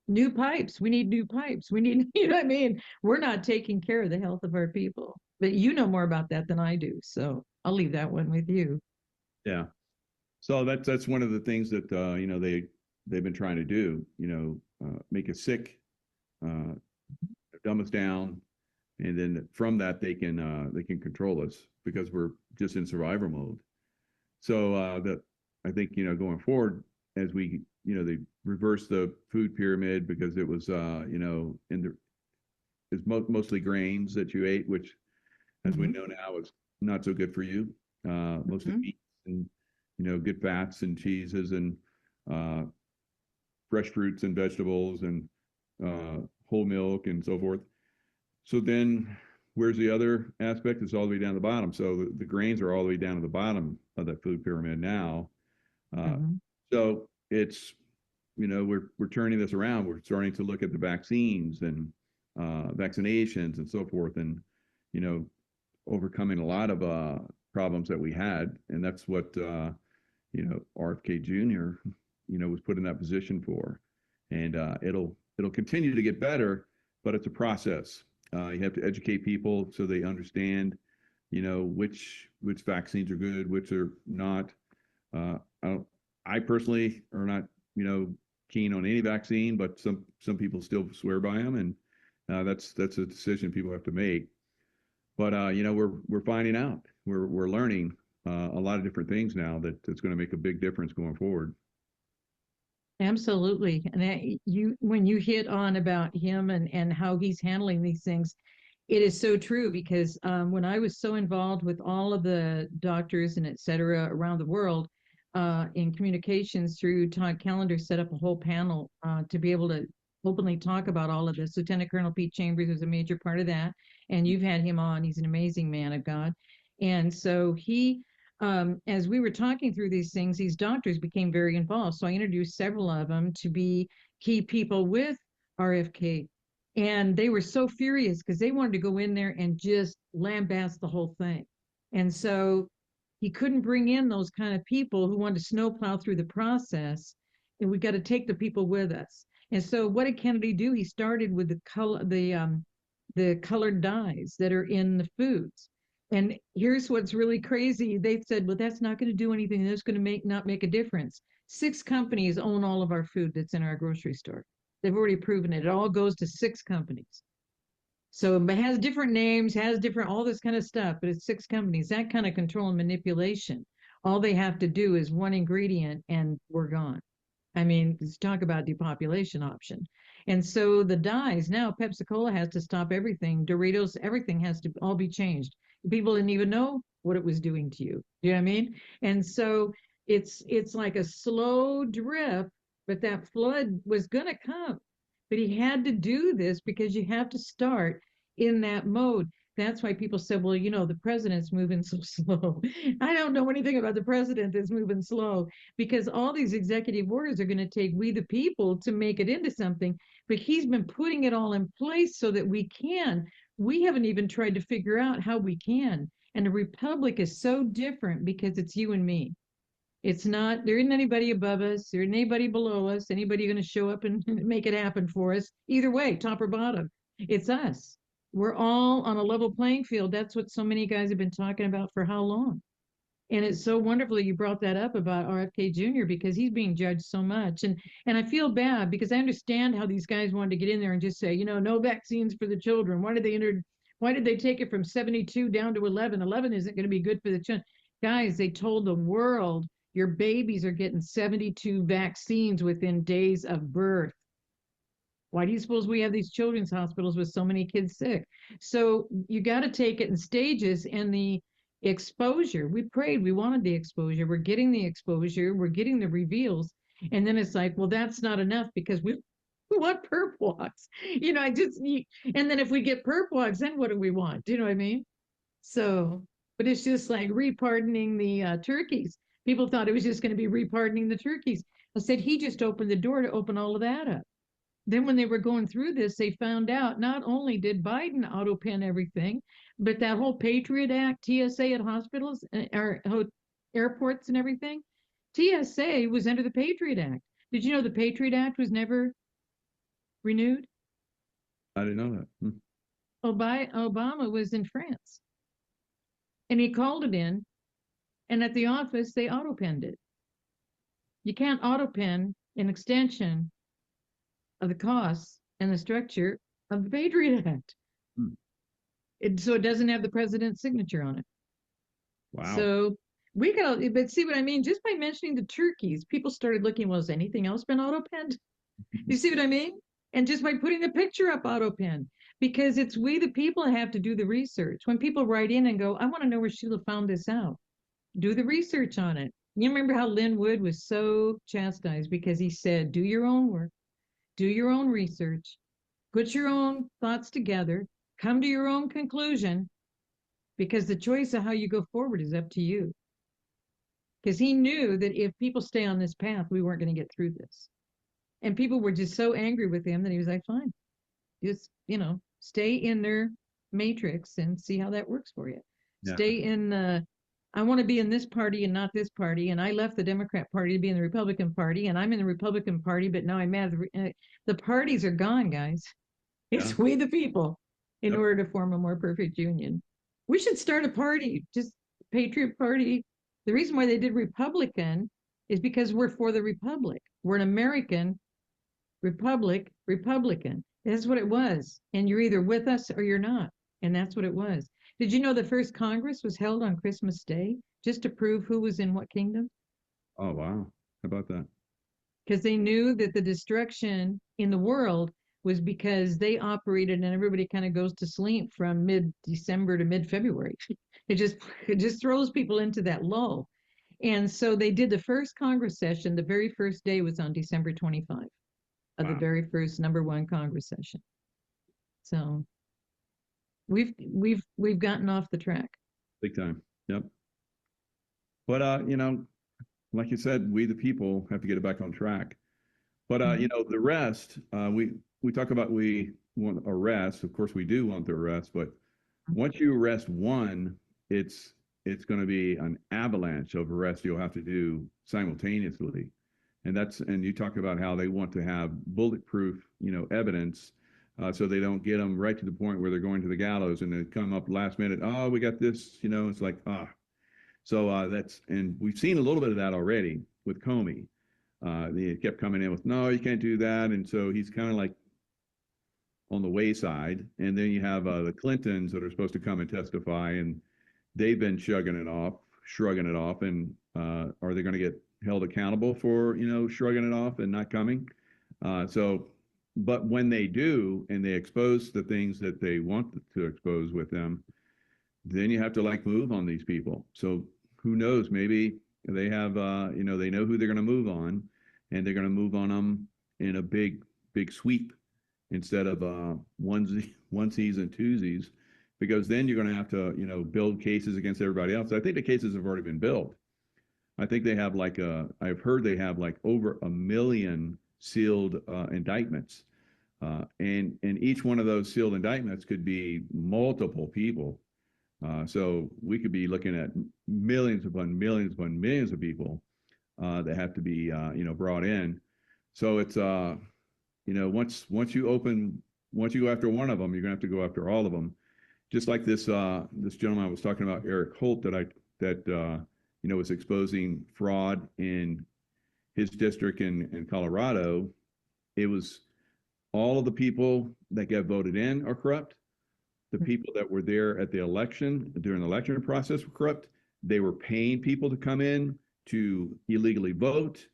New pipes. We need new pipes. We need, you know what I mean? We're not taking care of the health of our people. But you know more about that than I do. So I'll leave that one with you. Yeah. So that's one of the things that they've been trying to do, make us sick, dumb us down, and then from that they can control us because we're just in survivor mode. So that I think going forward, as we they reverse the food pyramid because it was in the it's mostly grains that you ate, which as we know now is not so good for you. Mostly meats and good fats and cheeses and fresh fruits and vegetables and whole milk and so forth. So then where's the other aspect? It's all the way down the bottom. So the grains are all the way down to the bottom of that food pyramid now. So it's, we're turning this around. We're starting to look at the vaccines and vaccinations and so forth, and, overcoming a lot of problems that we had. And that's what, RFK Jr., was put in that position for. And it'll continue to get better, but it's a process. You have to educate people so they understand, which vaccines are good, which are not. I personally are not, keen on any vaccine, but some people still swear by them, and that's a decision people have to make. But we're finding out, we're learning a lot of different things now that's going to make a big difference going forward. Absolutely. And when you hit on about him and how he's handling these things, it is so true because when I was so involved with all of the doctors and et cetera around the world in communications through Todd Callender set up a whole panel to be able to openly talk about all of this. Lieutenant Colonel Pete Chambers was a major part of that. And you've had him on. He's an amazing man of God. And so he as we were talking through these things, these doctors became very involved. So I introduced several of them to be key people with RFK. And they were so furious because they wanted to go in there and just lambast the whole thing. And so he couldn't bring in those kind of people who wanted to snowplow through the process. And we got to take the people with us. And so what did Kennedy do? He started with the colored dyes that are in the foods. And here's what's really crazy. They said, well, that's not going to do anything. That's going to not make a difference. 6 companies own all of our food that's in our grocery store. They've already proven it. It all goes to 6 companies. So it has different names, has different, all this kind of stuff, but it's 6 companies. That kind of control and manipulation. All they have to do is one ingredient and we're gone. I mean, let's talk about depopulation option. And so the dyes, now Pepsi-Cola has to stop everything. Doritos, everything has to all be changed. People didn't even know what it was doing to you. You know what I mean? And so it's like a slow drip, but that flood was going to come. But he had to do this because you have to start in that mode. That's why people said, well, the president's moving so slow. I don't know anything about the president that's moving slow because all these executive orders are going to take we the people to make it into something. But he's been putting it all in place so that we can. We haven't even tried to figure out how we can. And the republic is so different because it's you and me. It's not, there isn't anybody above us, there isn't anybody below us, anybody going to show up and make it happen for us. Either way, top or bottom, it's us. We're all on a level playing field. That's what so many guys have been talking about for how long. And it's so wonderful you brought that up about RFK Jr. because he's being judged so much. And I feel bad because I understand how these guys wanted to get in there and just say, no vaccines for the children. Why did they take it from 72 down to 11? 11 isn't going to be good for the children. Guys, they told the world your babies are getting 72 vaccines within days of birth. Why do you suppose we have these children's hospitals with so many kids sick? So you got to take it in stages, and the exposure, we prayed, we wanted the exposure, we're getting the exposure, we're getting the reveals, and then it's like, well, that's not enough because we want perp walks. And then if we get perp walks, then what do we want? Do you know what I mean? So, but it's just like repardoning the turkeys. People thought it was just going to be repardoning the turkeys. I said, he just opened the door to open all of that up. Then when they were going through this, they found out not only did Biden auto-pen everything, but that whole Patriot Act, TSA at hospitals, or airports and everything, TSA was under the Patriot Act. Did you know the Patriot Act was never renewed? I didn't know that. Obama was in France, and he called it in, and at the office, they auto-penned it. You can't auto-pen an extension of the costs and the structure of the Patriot Act. Hmm. So it doesn't have the president's signature on it. Wow. So we got, but see what I mean? Just by mentioning the turkeys, people started looking, well, has anything else been auto-penned? You see what I mean? And just by putting the picture up, auto-pen, because it's we the people have to do the research. When people write in and go, I want to know where Sheila found this out, do the research on it. You remember how Lynn Wood was so chastised because he said, do your own work, do your own research, put your own thoughts together, come to your own conclusion, because the choice of how you go forward is up to you. Because he knew that if people stay on this path, we weren't going to get through this. And people were just so angry with him that he was like, fine, just, stay in their matrix and see how that works for you. Yeah. Stay in I want to be in this party and not this party. And I left the Democrat Party to be in the Republican Party, and I'm in the Republican Party, but now I'm mad. The parties are gone, guys. It's we the people in order to form a more perfect union. We should start a party, just Patriot Party. The reason why they did Republican is because we're for the Republic. We're an American Republican. That's what it was. And you're either with us or you're not. And that's what it was. Did you know the first Congress was held on Christmas Day just to prove who was in what kingdom? Oh, wow. How about that? Because they knew that the destruction in the world was because they operated and everybody kind of goes to sleep from mid-December to mid-February. It just throws people into that lull. And so they did the first Congress session. The very first day was on December 25 of the very first #1 Congress session. So we've gotten off the track. Big time. Yep. But like you said, we the people have to get it back on track. But the rest, we talk about we want arrest. Of course, we do want the arrest. But once you arrest one, it's going to be an avalanche of arrests you'll have to do simultaneously. And you talk about how they want to have bulletproof, evidence, so they don't get them right to the point where they're going to the gallows and they come up last minute. Oh, we got this, it's like, So and we've seen a little bit of that already with Comey. He kept coming in with, no, you can't do that. And so he's kind of like on the wayside. And then you have the Clintons that are supposed to come and testify, and they've been shrugging it off. And are they going to get held accountable for, shrugging it off and not coming? But when they do, and they expose the things that they want to expose with them, then you have to move on these people. So who knows? Maybe they have, they know who they're going to move on, and they're going to move on them in a big sweep instead of onesies and twosies, because then you're going to have to, build cases against everybody else. I think the cases have already been built. I think they have I've heard they have over 1 million sealed indictments. And each one of those sealed indictments could be multiple people. So we could be looking at millions upon millions upon millions of people that have to be, brought in. So it's, once you go after one of them, you're gonna have to go after all of them. Just like this gentleman I was talking about, Eric Holt, that was exposing fraud in his district in Colorado. It was all of the people that get voted in are corrupt. The people that were there at the election, during the election process, were corrupt. They were paying people to come in to illegally vote.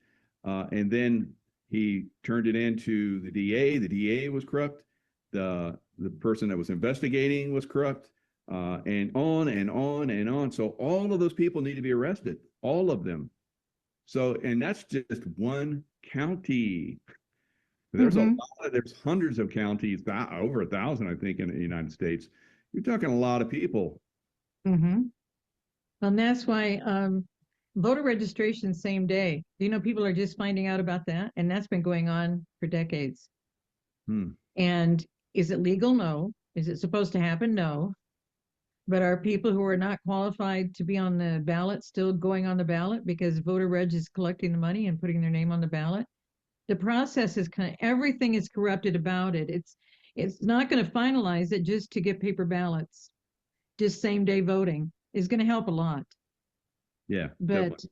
And then he turned it into the DA. The DA was corrupt. The person that was investigating was corrupt. And on and on and on. So all of those people need to be arrested, all of them. So, and that's just one county. There's there's hundreds of counties, over 1,000, I think, in the United States. You're talking a lot of people. And that's why voter registration same day. People are just finding out about that, and that's been going on for decades. And is it legal? No. Is it supposed to happen? No. But are people who are not qualified to be on the ballot still going on the ballot because voter reg is collecting the money and putting their name on the ballot? The process is everything is corrupted about it. It's not going to finalize it just to get paper ballots. Just same day voting is going to help a lot. Yeah. But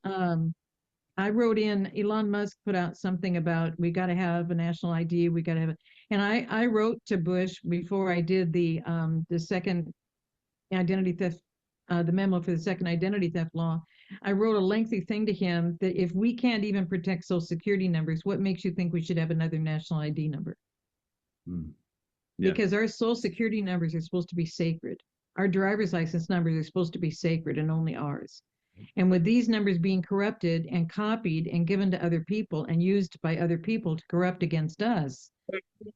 I wrote in, Elon Musk put out something about we got to have a national ID, we got to have it. And I wrote to Bush before I did the second identity theft, the memo for the second identity theft law. I wrote a lengthy thing to him that if we can't even protect social security numbers, what makes you think we should have another national ID number? Yeah. Because our social security numbers are supposed to be sacred. Our driver's license numbers are supposed to be sacred and only ours. And with these numbers being corrupted and copied and given to other people and used by other people to corrupt against us.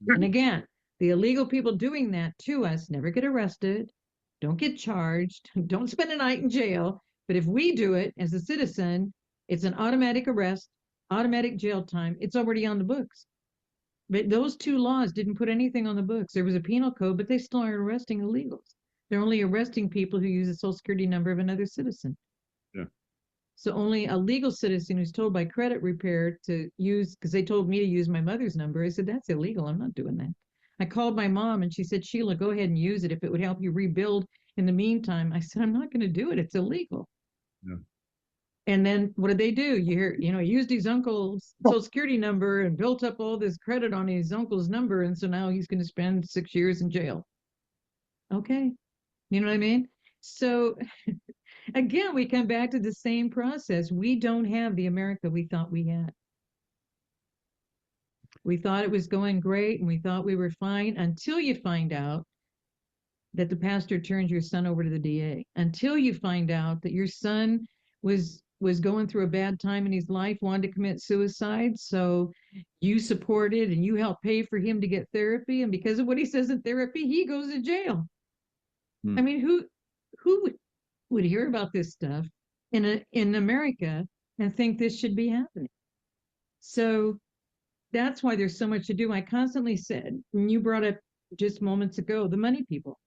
And again, the illegal people doing that to us never get arrested, don't get charged, don't spend a night in jail. But if we do it as a citizen, it's an automatic arrest, automatic jail time. It's already on the books. But those two laws didn't put anything on the books. There was a penal code, but they still aren't arresting illegals. They're only arresting people who use the social security number of another citizen. Yeah. So only a legal citizen who's told by credit repair to use, because they told me to use my mother's number. I said, that's illegal. I'm not doing that. I called my mom and she said, Sheila, go ahead and use it if it would help you rebuild in the meantime. I said, I'm not going to do it. It's illegal. Yeah. And then what did they do? He used his uncle's social security number and built up all this credit on his uncle's number. And so now he's going to spend 6 years in jail. Okay. You know what I mean? So again, we come back to the same process. We don't have the America we thought we had. We thought it was going great and we thought we were fine until you find out that the pastor turns your son over to the DA, until you find out that your son was going through a bad time in his life, wanted to commit suicide. So you supported and you helped pay for him to get therapy. And because of what he says in therapy, he goes to jail. I mean, who would hear about this stuff in America and think this should be happening? So that's why there's so much to do. I constantly said, and you brought up just moments ago, the money people.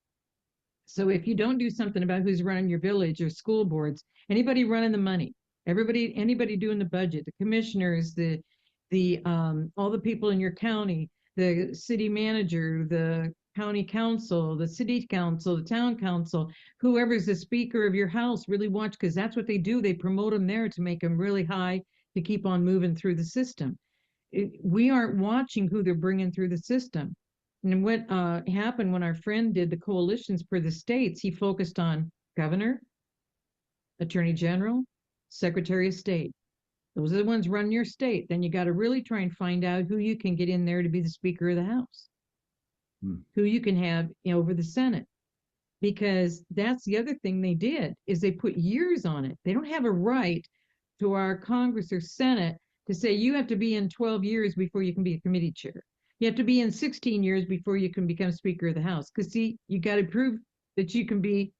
So if you don't do something about who's running your village or school boards, anybody running the money, anybody doing the budget, the commissioners, all the people in your county, the city manager, the county council, the city council, the town council, whoever's the speaker of your house, really watch, because that's what they do. They promote them there to make them really high to keep on moving through the system. We aren't watching who they're bringing through the system. And what happened when our friend did the coalitions for the states, he focused on governor, attorney general, secretary of state. Those are the ones running your state. Then you got to really try and find out who you can get in there to be the speaker of the house, who you can have over the Senate. Because that's the other thing they did, is they put years on it. They don't have a right to our Congress or Senate to say you have to be in 12 years before you can be a committee chair. You have to be in 16 years before you can become Speaker of the House. Because, see, you got to prove that you can be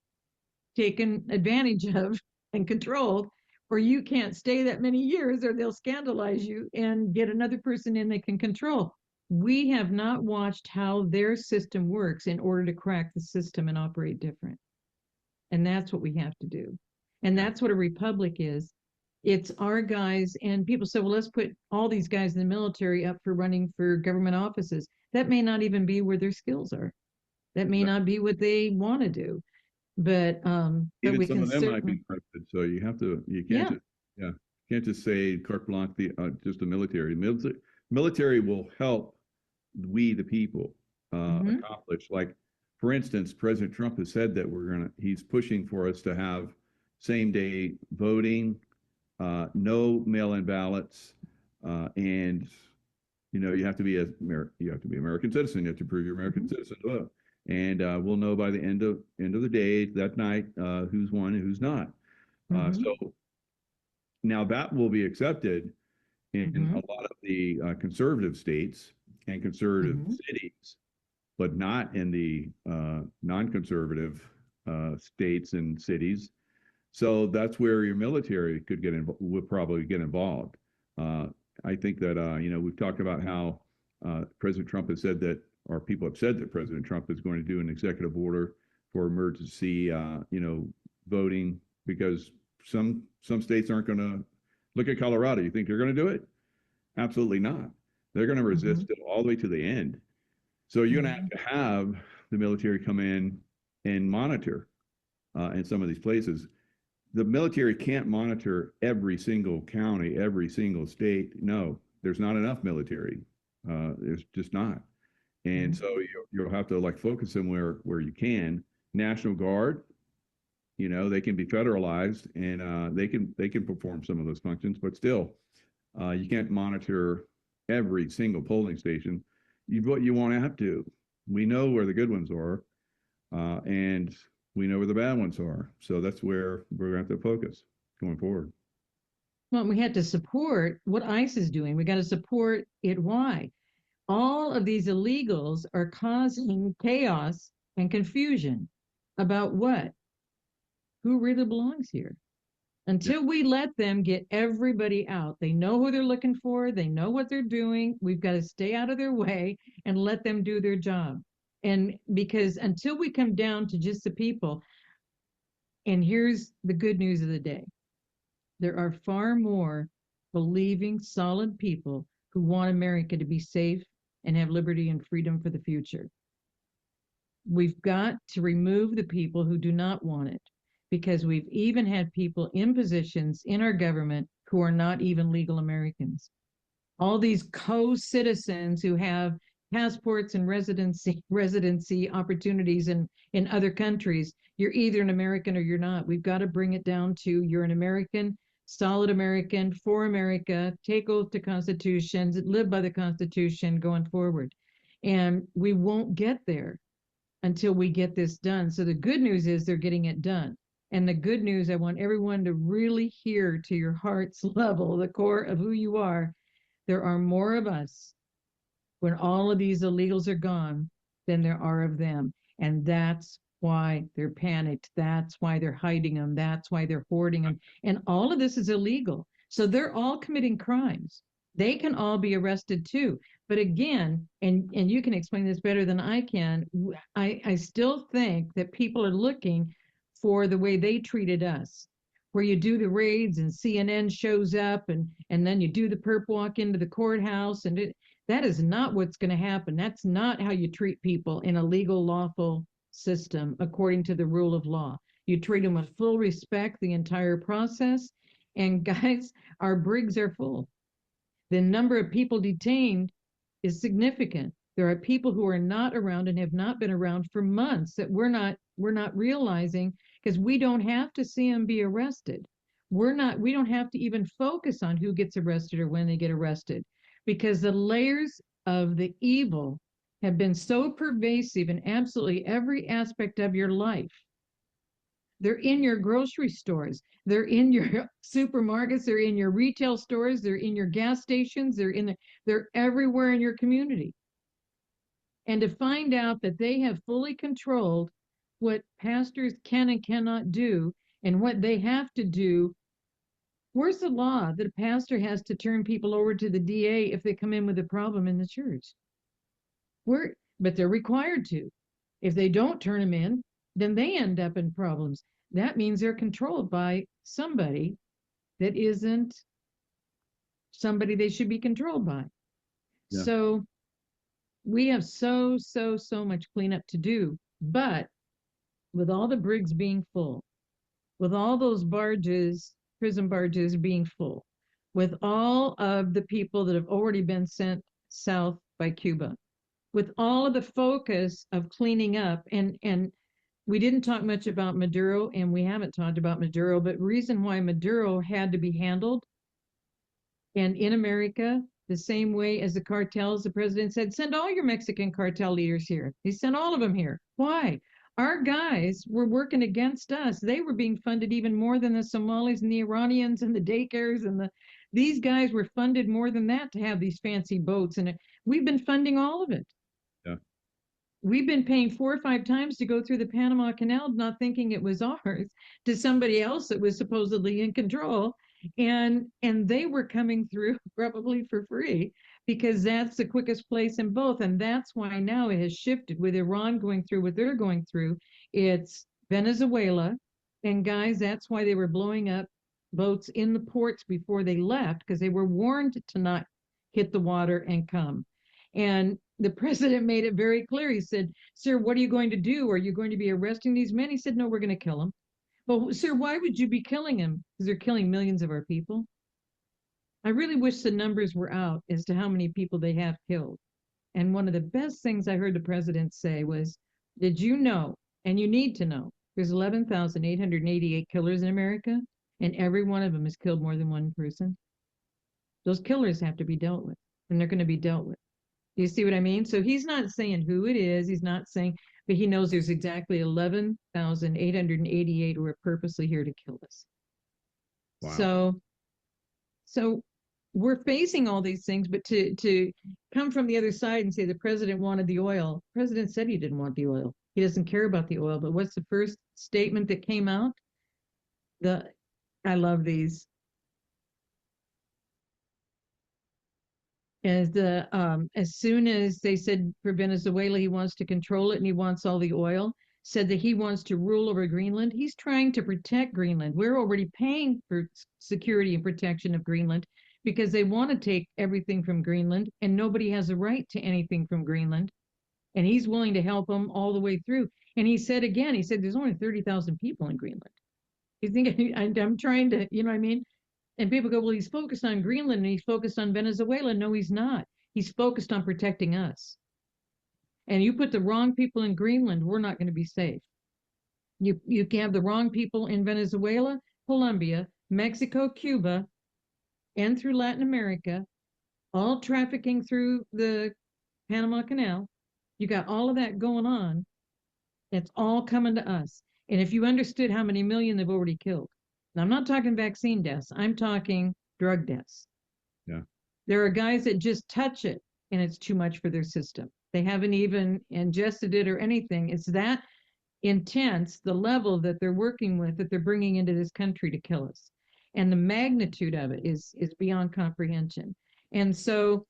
taken advantage of and controlled, or you can't stay that many years, or they'll scandalize you and get another person in they can control. We have not watched how their system works in order to crack the system and operate different. And that's what we have to do. And that's what a republic is. It's our guys, and people say, well, let's put all these guys in the military up for running for government offices. That may not even be where their skills are. That may not be what they want to do. But even we some can of them might be corrupted. So you can't just say carte blanche just the military. Military will help we the people accomplish. Like, for instance, President Trump has said that he's pushing for us to have same-day voting. No mail-in ballots, and you have to be American citizen. You have to prove you're American citizen to vote, and we'll know by the end of the day that night who's won and who's not. So now that will be accepted in a lot of the conservative states and conservative cities, but not in the non-conservative states and cities. So that's where your military would probably get involved. I think that, we've talked about how President Trump has said that, or people have said that President Trump is going to do an executive order for emergency, voting, because some states aren't going to look at Colorado. You think they're going to do it? Absolutely not. They're going to resist it all the way to the end. So you're going to have the military come in and monitor in some of these places. the military can't monitor every single county, every single state. No, there's not enough military. There's just not. And so you'll have to like focus them where you can. National Guard, they can be federalized and they can perform some of those functions, but still, you can't monitor every single polling station. What you won't have to. We know where the good ones are, and we know where the bad ones are. So that's where we're going to have to focus going forward. Well, we had to support what ICE is doing. We got to support it. Why? All of these illegals are causing chaos and confusion about what? Who really belongs here? Until we let them get everybody out, they know who they're looking for, they know what they're doing. We've got to stay out of their way and let them do their job. And because until we come down to just the people, and here's the good news of the day, there are far more believing, solid people who want America to be safe and have liberty and freedom for the future. We've got to remove the people who do not want it, because we've even had people in positions in our government who are not even legal Americans. All these co-citizens who have passports and residency opportunities in other countries. You're either an American or you're not. We've got to bring it down to you're an American, solid American, for America, take oath to constitutions, live by the Constitution going forward. And we won't get there until we get this done. So the good news is they're getting it done. And the good news, I want everyone to really hear to your heart's level, the core of who you are. There are more of us when all of these illegals are gone than there are of them. And that's why they're panicked. That's why they're hiding them. That's why they're hoarding them. And all of this is illegal. So they're all committing crimes. They can all be arrested too. But again, and you can explain this better than I can, I still think that people are looking for the way they treated us, where you do the raids and CNN shows up and then you do the perp walk into the courthouse. And that is not what's going to happen. That's not how you treat people in a legal, lawful system according to the rule of law. You treat them with full respect the entire process. And guys, our brigs are full. The number of people detained is significant. There are people who are not around and have not been around for months that we're not realizing, because we don't have to see them be arrested. We don't have to even focus on who gets arrested or when they get arrested, because the layers of the evil have been so pervasive in absolutely every aspect of your life. They're in your grocery stores. They're in your supermarkets. They're in your retail stores. They're in your gas stations. They're everywhere in your community. And to find out that they have fully controlled what pastors can and cannot do and what they have to do. Where's the law that a pastor has to turn people over to the DA if they come in with a problem in the church? But they're required to. If they don't turn them in, then they end up in problems. That means they're controlled by somebody that isn't somebody they should be controlled by. Yeah. So we have so much cleanup to do. But with all the brigs being full, with all those barges, prison barges being full, with all of the people that have already been sent south by Cuba, with all of the focus of cleaning up, and we didn't talk much about Maduro, and we haven't talked about Maduro, but reason why Maduro had to be handled, and in America, the same way as the cartels, the president said, send all your Mexican cartel leaders here. He sent all of them here. Why? Our guys were working against us. They were being funded even more than the Somalis and the Iranians and the daycares, and these guys were funded more than that to have these fancy boats. And we've been funding all of it. Yeah. We've been paying 4 or 5 times to go through the Panama Canal, not thinking it was ours, to somebody else that was supposedly in control. And they were coming through probably for free, because that's the quickest place in both. And that's why now it has shifted with Iran going through what they're going through. It's Venezuela. And guys, that's why they were blowing up boats in the ports before they left, because they were warned to not hit the water and come. And the president made it very clear. He said, sir, what are you going to do? Are you going to be arresting these men? He said, no, we're going to kill them. Well, sir, why would you be killing them? Because they're killing millions of our people. I really wish the numbers were out as to how many people they have killed. And one of the best things I heard the president say was, did you know, and you need to know, there's 11,888 killers in America, and every one of them has killed more than one person. Those killers have to be dealt with, and they're going to be dealt with. Do you see what I mean? So he's not saying who it is. He's not saying, but he knows there's exactly 11,888 who are purposely here to kill us. Wow. So we're facing all these things, but to come from the other side and say the president wanted the oil, the president said he didn't want the oil. He doesn't care about the oil. But what's the first statement that came out? I love these. As soon as they said for Venezuela he wants to control it and he wants all the oil, said that he wants to rule over Greenland. He's trying to protect Greenland. We're already paying for security and protection of Greenland because they want to take everything from Greenland, and nobody has a right to anything from Greenland. And he's willing to help them all the way through. And he said again, he said there's only 30,000 people in Greenland. You think I'm trying to, you know what I mean? And people go, well, he's focused on Greenland and he's focused on Venezuela. No, he's not. He's focused on protecting us. And you put the wrong people in Greenland, we're not going to be safe. You can have the wrong people in Venezuela, Colombia, Mexico, Cuba, and through Latin America, all trafficking through the Panama Canal. You got all of that going on. It's all coming to us. And if you understood how many million they've already killed, now, I'm not talking vaccine deaths. I'm talking drug deaths. Yeah. There are guys that just touch it and it's too much for their system. They haven't even ingested it or anything. It's that intense, the level that they're working with, that they're bringing into this country to kill us. And the magnitude of it is beyond comprehension. And so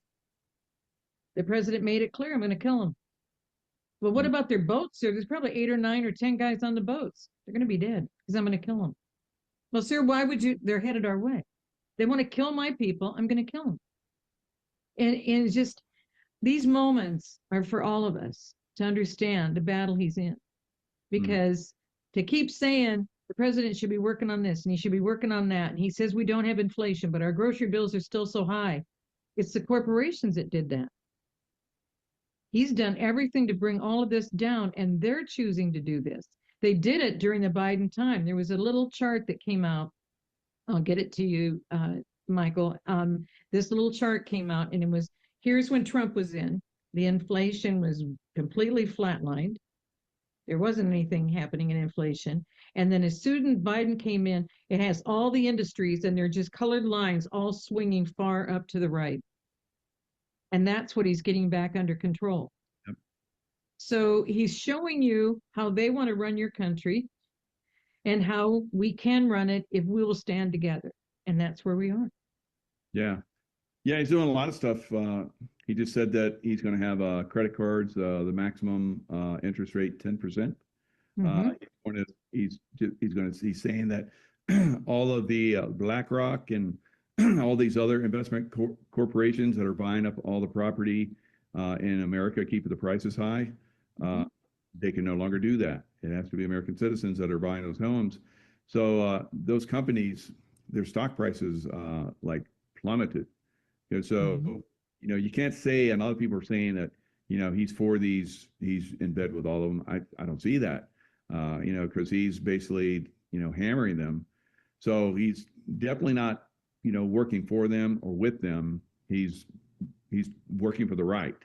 the president made it clear, I'm going to kill them. Well, what about their boats, sir? There's probably 8 or 9 or 10 guys on the boats. They're going to be dead because I'm going to kill them. Well, sir, why would you? They're headed our way. They want to kill my people. I'm going to kill them. And it's just, these moments are for all of us to understand the battle he's in. Because to keep saying the president should be working on this and he should be working on that, and he says we don't have inflation, but our grocery bills are still so high. It's the corporations that did that. He's done everything to bring all of this down, and they're choosing to do this. They did it during the Biden time. There was a little chart that came out. I'll get it to you, Michael. This little chart came out, and it was, here's when Trump was in. The inflation was completely flatlined. There wasn't anything happening in inflation. And then as soon as Biden came in, it has all the industries, and they're just colored lines all swinging far up to the right. And that's what he's getting back under control. Yep. So he's showing you how they want to run your country and how we can run it if we will stand together. And that's where we are. Yeah. Yeah, he's doing a lot of stuff. He just said that he's going to have credit cards, the maximum interest rate 10%. He's saying that all of the BlackRock and all these other investment corporations that are buying up all the property in America, keeping the prices high, they can no longer do that. It has to be American citizens that are buying those homes. So those companies, their stock prices like plummeted. And so, you can't say, and a lot of people are saying that, he's for these, he's in bed with all of them. I don't see that, because he's basically, hammering them. So he's definitely not, working for them or with them. He's working for the right,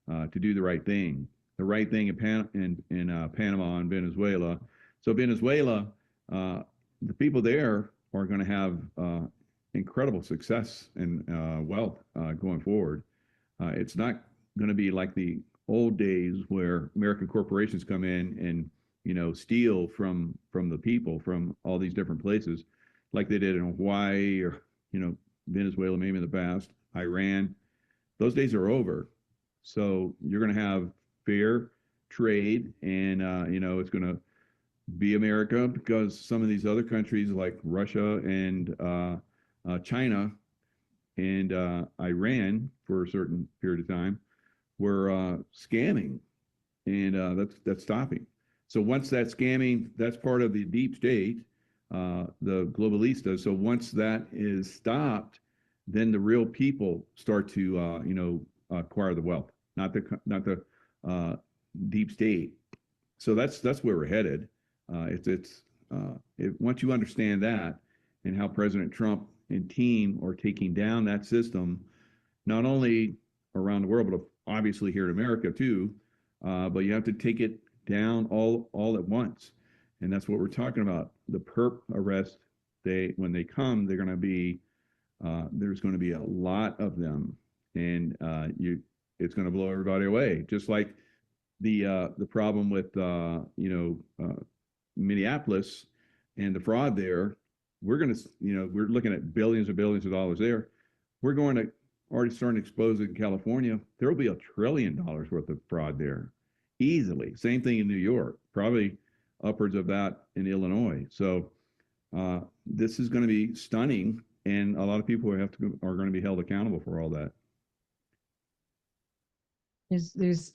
to do the right thing in Panama and Venezuela. So Venezuela, the people there are going to have incredible success and wealth going forward. It's not going to be like the old days where American corporations come in and steal from the people from all these different places, like they did in Hawaii or Venezuela maybe in the past, Iran. Those days are over. So you're going to have fair trade, and it's going to be America, because some of these other countries like Russia and China and Iran for a certain period of time were scamming, and that's stopping. So once that scamming, that's part of the deep state, the globalistas. So once that is stopped, then the real people start to, acquire the wealth, not the deep state. So that's where we're headed. Once you understand that and how President Trump and team are taking down that system, not only around the world, but obviously here in America too, but you have to take it down all at once. And that's what we're talking about. The perp arrest, when they come, they're going to be there's going to be a lot of them, and it's going to blow everybody away. Just like the problem with Minneapolis and the fraud there. We're looking at billions and billions of dollars there. We're going to already starting to expose it in California. There will be $1 trillion worth of fraud there, easily. Same thing in New York, probably upwards of that in Illinois. So this is going to be stunning, and a lot of people are going to be held accountable for all that. There's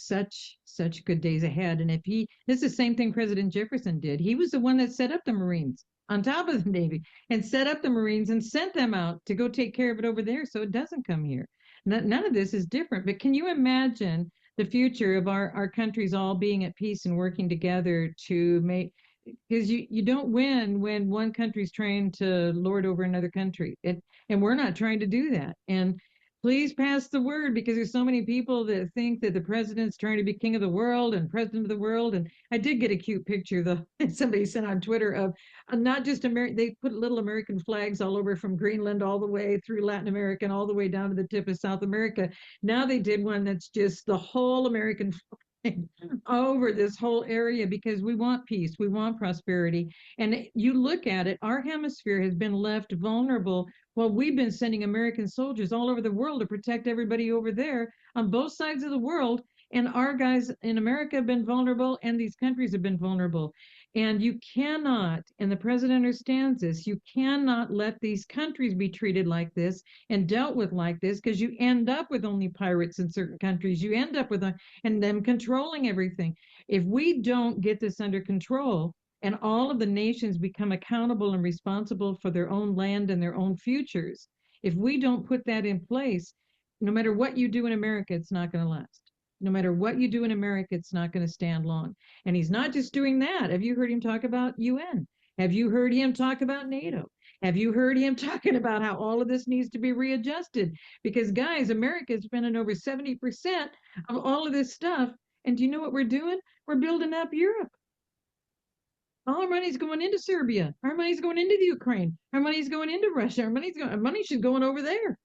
such good days ahead. And this is the same thing President Jefferson did. He was the one that set up the Marines on top of the Navy and set up the Marines and sent them out to go take care of it over there so it doesn't come here. None of this is different. But can you imagine the future of our countries all being at peace and working together to make, because you don't win when one country's trying to lord over another country. And we're not trying to do that. And please pass the word, because there's so many people that think that the president's trying to be king of the world and president of the world. And I did get a cute picture, though, somebody sent on Twitter of not just they put little American flags all over from Greenland all the way through Latin America and all the way down to the tip of South America. Now they did one that's just the whole American flag over this whole area, because we want peace, we want prosperity. And you look at it, our hemisphere has been left vulnerable. Well, we've been sending American soldiers all over the world to protect everybody over there on both sides of the world. And our guys in America have been vulnerable, and these countries have been vulnerable. And you cannot, and the president understands this, you cannot let these countries be treated like this and dealt with like this, because you end up with only pirates in certain countries. You end up with and them controlling everything. If we don't get this under control, and all of the nations become accountable and responsible for their own land and their own futures, if we don't put that in place, no matter what you do in America, it's not going to last. No matter what you do in America, it's not going to stand long. And he's not just doing that. Have you heard him talk about UN? Have you heard him talk about NATO? Have you heard him talking about how all of this needs to be readjusted? Because, guys, America is spending over 70% of all of this stuff. And do you know what we're doing? We're building up Europe. All our money's going into Serbia. Our money's going into the Ukraine. Our money's going into Russia. Our money's just going over there.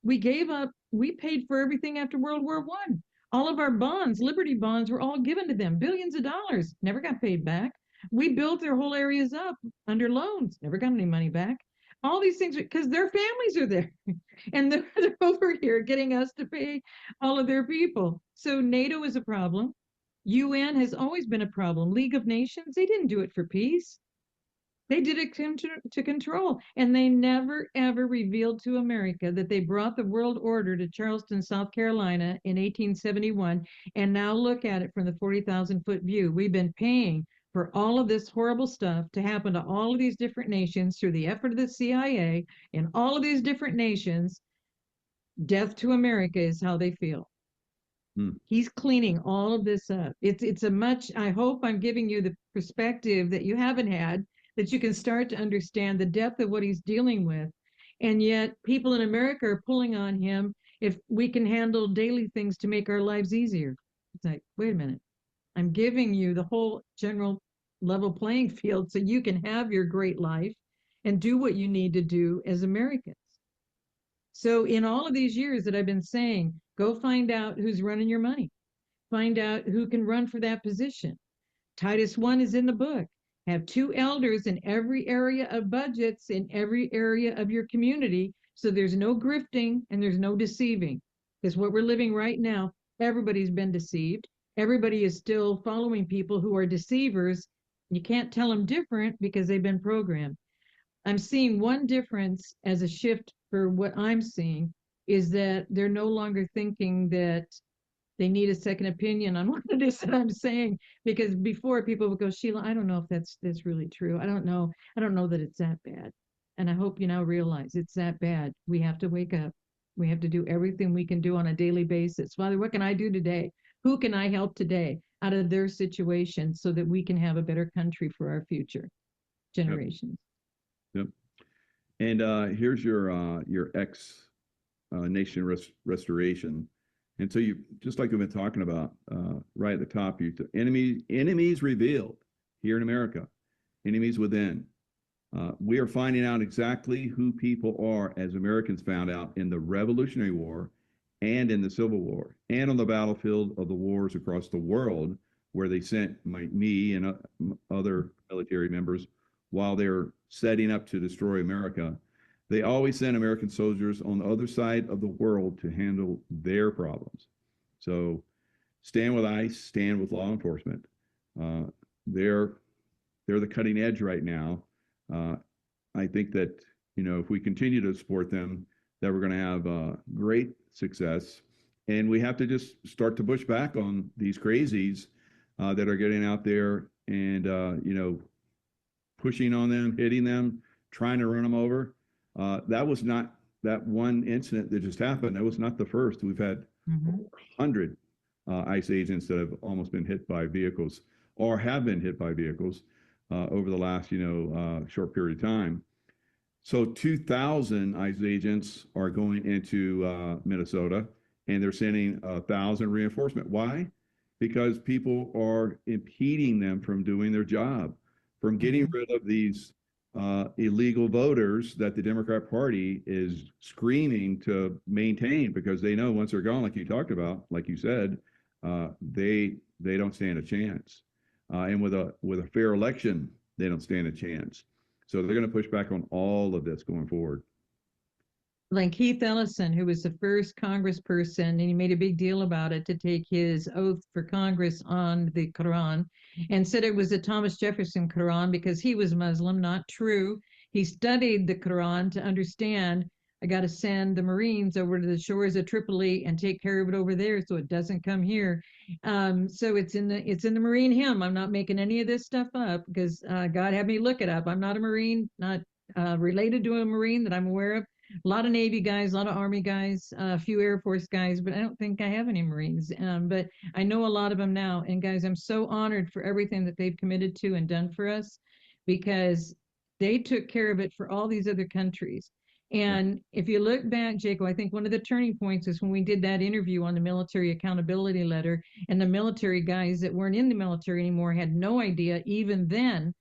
We gave up. We paid for everything after World War I. All of our bonds, Liberty bonds, were all given to them. Billions of dollars. Never got paid back. We built their whole areas up under loans. Never got any money back. All these things, because their families are there. And they're over here getting us to pay all of their people. So NATO is a problem. UN has always been a problem. League of Nations, they didn't do it for peace. They did it to control. And they never, ever revealed to America that they brought the world order to Charleston, South Carolina in 1871. And now look at it from the 40,000-foot view. We've been paying for all of this horrible stuff to happen to all of these different nations through the effort of the CIA and all of these different nations. Death to America is how they feel. He's cleaning all of this up. I hope I'm giving you the perspective that you haven't had, that you can start to understand the depth of what he's dealing with. And yet people in America are pulling on him if we can handle daily things to make our lives easier. It's like, wait a minute. I'm giving you the whole general level playing field so you can have your great life and do what you need to do as Americans. So in all of these years that I've been saying, go find out who's running your money. Find out who can run for that position. Titus 1 is in the book. Have 2 elders in every area of budgets in every area of your community, so there's no grifting and there's no deceiving. Because what we're living right now, everybody's been deceived. Everybody is still following people who are deceivers. You can't tell them different because they've been programmed. I'm seeing one difference as a shift for what I'm seeing is that they're no longer thinking that They need a second opinion on what it is that I'm saying, because before people would go, Sheila, I don't know if that's really true. I don't know. I don't know that it's that bad. And I hope you now realize it's that bad. We have to wake up. We have to do everything we can do on a daily basis. Father, what can I do today? Who can I help today out of their situation so that we can have a better country for our future generations? Yep. And here's your ex nation restoration. And so you, just like we've been talking about right at the top, enemies revealed here in America, enemies within. We are finding out exactly who people are, as Americans found out in the Revolutionary War and in the Civil War and on the battlefield of the wars across the world, where they sent me and other military members while they're setting up to destroy America. They always send American soldiers on the other side of the world to handle their problems. So stand with ICE, stand with law enforcement. They're the cutting edge right now. I think that, if we continue to support them, that we're going to have great success. And we have to just start to push back on these crazies that are getting out there and, pushing on them, hitting them, trying to run them over. That was not that one incident that just happened. That was not the first. We've had 100 ICE agents that have almost been hit by vehicles or have been hit by vehicles over the last, short period of time. So 2,000 ICE agents are going into Minnesota, and they're sending 1,000 reinforcement. Why? Because people are impeding them from doing their job, from getting rid of these illegal voters that the Democrat Party is screaming to maintain, because they know once they're gone, like you talked about, like you said, they don't stand a chance. And with a fair election, they don't stand a chance. So they're going to push back on all of this going forward. Like Keith Ellison, who was the first congressperson, and he made a big deal about it, to take his oath for Congress on the Quran, and said it was the Thomas Jefferson Quran because he was Muslim. Not true. He studied the Quran to understand, I got to send the Marines over to the shores of Tripoli and take care of it over there so it doesn't come here. So it's in the Marine hymn. I'm not making any of this stuff up, because God had me look it up. I'm not a Marine, not related to a Marine that I'm aware of. A lot of Navy guys, a lot of Army guys, a few Air Force guys, but I don't think I have any Marines. But I know a lot of them now. And guys, I'm so honored for everything that they've committed to and done for us, because they took care of it for all these other countries. And if you look back, Jaco, I think one of the turning points is when we did that interview on the military accountability letter, and the military guys that weren't in the military anymore had no idea, even then,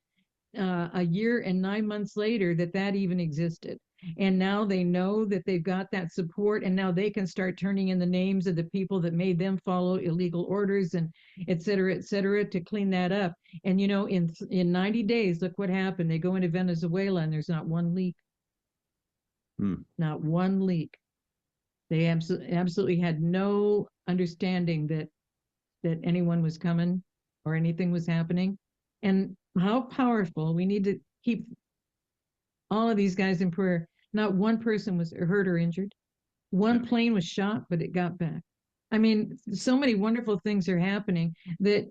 a year and 9 months later, that even existed. And now they know that they've got that support, and now they can start turning in the names of the people that made them follow illegal orders and et cetera, to clean that up. And, in 90 days, look what happened. They go into Venezuela and there's not one leak. Not one leak. They absolutely had no understanding that anyone was coming or anything was happening. And how powerful. We need to keep all of these guys in prayer. Not one person was hurt or injured. One plane was shot, but it got back. I mean, so many wonderful things are happening that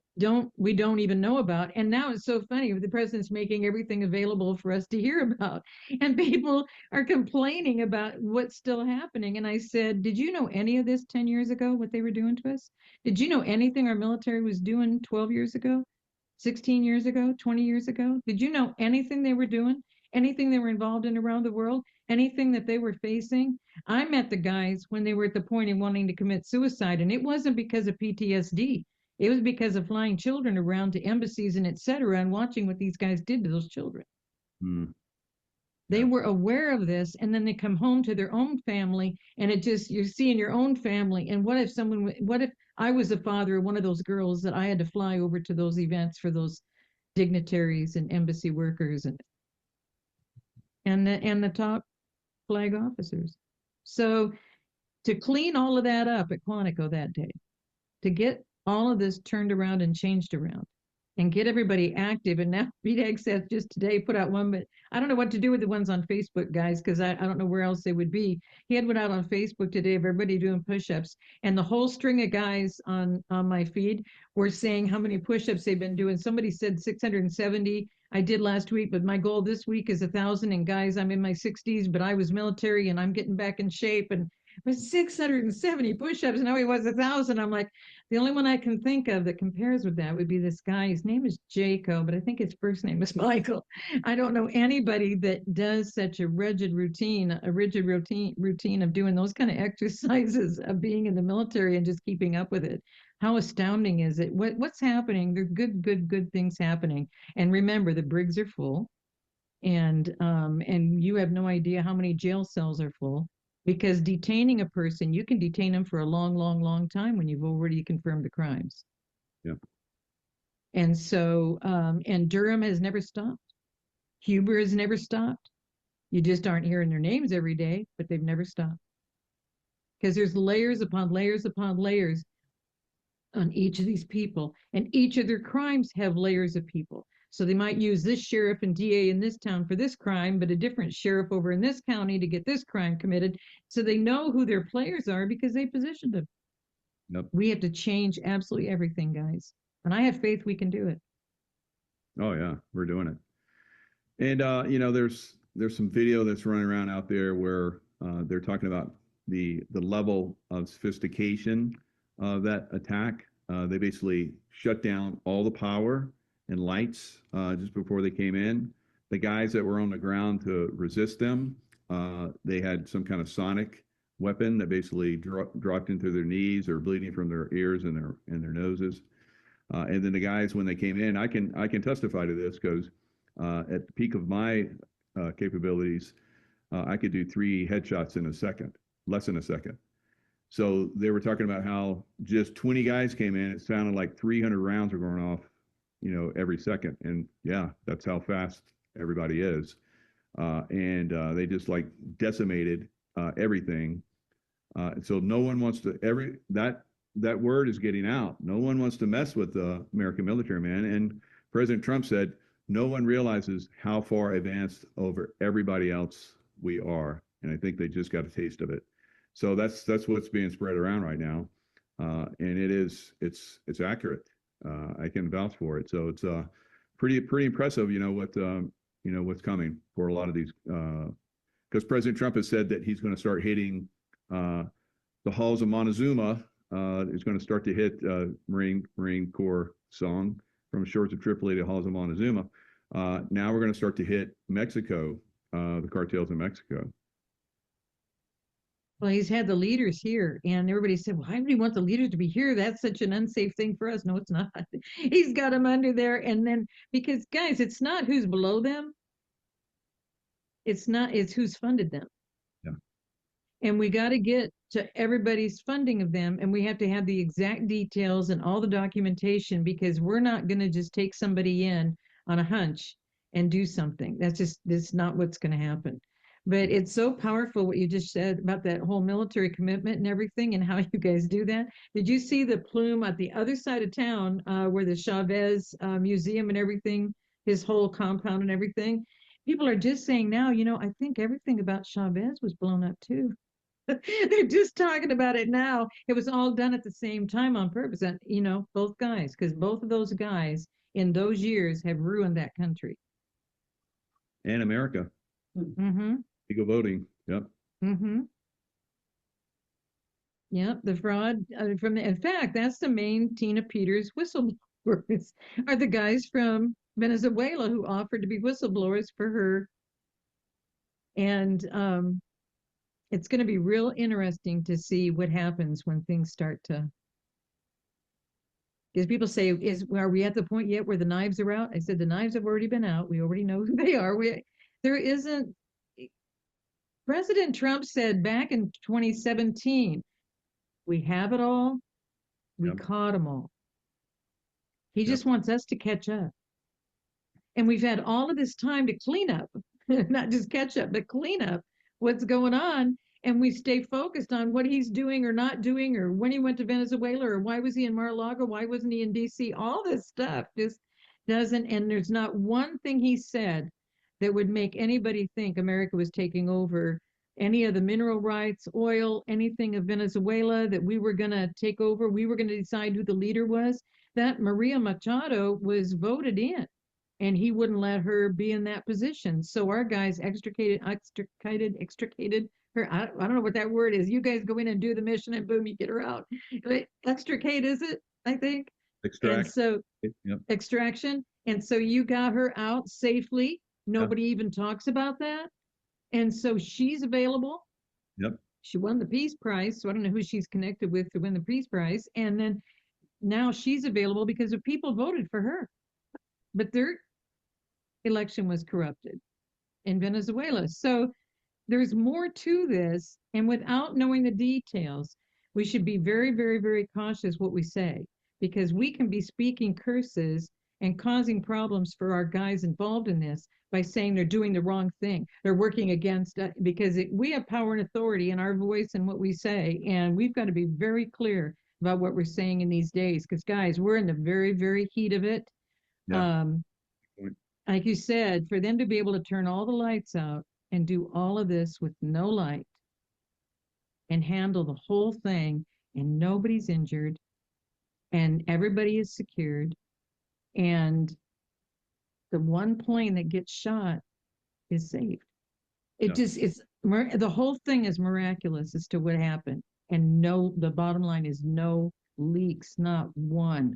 we don't even know about. And now it's so funny. The president's making everything available for us to hear about. And people are complaining about what's still happening. And I said, did you know any of this 10 years ago, what they were doing to us? Did you know anything our military was doing 12 years ago, 16 years ago, 20 years ago? Did you know anything they were doing? Anything they were involved in around the world? Anything that they were facing? I met the guys when they were at the point of wanting to commit suicide, and it wasn't because of PTSD. It was because of flying children around to embassies and et cetera, and watching what these guys did to those children. They were aware of this, and then they come home to their own family, and you're seeing your own family. And what if I was the father of one of those girls that I had to fly over to those events for those dignitaries and embassy workers and the top flag officers? So to clean all of that up at Quantico that day, to get all of this turned around and changed around, and get everybody active. And now Reed Access just today put out one, but I don't know what to do with the ones on Facebook, guys, because I don't know where else they would be. He had one out on Facebook today of everybody doing push-ups, and the whole string of guys on my feed were saying how many push-ups they've been doing. Somebody said 670. I did last week, but my goal this week is 1,000. And guys, I'm in my 60s, but I was military and I'm getting back in shape. And with 670 push-ups, now he was 1,000. I'm like, the only one I can think of that compares with that would be this guy. His name is Jaco, but I think his first name is Michael. I don't know anybody that does such a rigid routine of doing those kind of exercises, of being in the military and just keeping up with it. How astounding is it? What's happening? There are good things happening. And remember, the brigs are full, and you have no idea how many jail cells are full, because detaining a person, you can detain them for a long time when you've already confirmed the crimes. Yeah. And so, and Durham has never stopped. Huber has never stopped. You just aren't hearing their names every day, but they've never stopped. Because there's layers upon layers upon layers on each of these people, and each of their crimes have layers of people. So they might use this sheriff and DA in this town for this crime, but a different sheriff over in this county to get this crime committed. So they know who their players are because they positioned them. Yep. We have to change absolutely everything, guys. And I have faith we can do it. Oh yeah, we're doing it. And you know, there's some video that's running around out there where they're talking about the level of sophistication of that attack. They basically shut down all the power and lights just before they came in. The guys that were on the ground to resist them, they had some kind of sonic weapon that basically dropped into their knees or bleeding from their ears and their noses. And then the guys, when they came in, I can testify to this because at the peak of my capabilities, I could do 3 headshots in a second, less than a second. So they were talking about how just 20 guys came in. It sounded like 300 rounds were going off, you know, every second. And yeah, that's how fast everybody is. And they just like decimated everything. So no one wants to that word is getting out. No one wants to mess with the American military, man. And President Trump said, no one realizes how far advanced over everybody else we are. And I think they just got a taste of it. So that's what's being spread around right now. And it's accurate. I can vouch for it. So it's pretty impressive, you know, what's coming for a lot of these, because President Trump has said that he's going to start hitting the halls of Montezuma. Is going to start to hit Marine Corps song from shores of Tripoli to halls of Montezuma. Now we're going to start to hit Mexico, the cartels in Mexico. Well, he's had the leaders here, and everybody said, why would he want the leaders to be here? That's such an unsafe thing for us. No, it's not. He's got them under there. And then, because guys, it's not who's below them. It's who's funded them. Yeah. And we got to get to everybody's funding of them, and we have to have the exact details and all the documentation, because we're not going to just take somebody in on a hunch and do something. That's not what's going to happen. But it's so powerful what you just said about that whole military commitment and everything, and how you guys do that. Did you see the plume at the other side of town where the Chavez museum and everything, his whole compound and everything? People are just saying now, you know, I think everything about Chavez was blown up too. They're just talking about it now. It was all done at the same time on purpose. And, you know, both guys, because both of those guys in those years have ruined that country. And America. Mm-hmm. Legal voting. Yep. Mm-hmm. Yep. The fraud in fact, that's the main Tina Peters whistleblowers are the guys from Venezuela who offered to be whistleblowers for her. And it's going to be real interesting to see what happens when things start to. Because people say, are we at the point yet where the knives are out? I said the knives have already been out. We already know who they are. There isn't. President Trump said back in 2017, we have it all. We caught them all. He just wants us to catch up. And we've had all of this time to clean up, not just catch up, but clean up what's going on. And we stay focused on what he's doing or not doing, or when he went to Venezuela, or why was he in Mar-a-Lago? Why wasn't he in D.C.? All this stuff. Just doesn't, and there's not one thing he said that would make anybody think America was taking over any of the mineral rights, oil, anything of Venezuela, that we were going to take over. We were going to decide who the leader was. That Maria Machado was voted in, and he wouldn't let her be in that position. So our guys extricated her. I don't know what that word is. You guys go in and do the mission, and boom, you get her out. Extricate, is it? I think. And Extract. so Yep. extraction. And so you got her out safely. Nobody even talks about that. And so she's available. Yep. She won the Peace Prize. So I don't know who she's connected with to win the Peace Prize. And then now she's available because the people voted for her. But their election was corrupted in Venezuela. So there's more to this. And without knowing the details, we should be very, very, very cautious what we say, because we can be speaking curses and causing problems for our guys involved in this by saying they're doing the wrong thing. They're working against it, because we have power and authority in our voice and what we say. And we've got to be very clear about what we're saying in these days, because guys, we're in the very, very heat of it. Yeah. Like you said, for them to be able to turn all the lights out and do all of this with no light and handle the whole thing, and nobody's injured and everybody is secured, and the one plane that gets shot is saved. It just is, the whole thing is miraculous as to what happened. And no, the bottom line is no leaks, not one.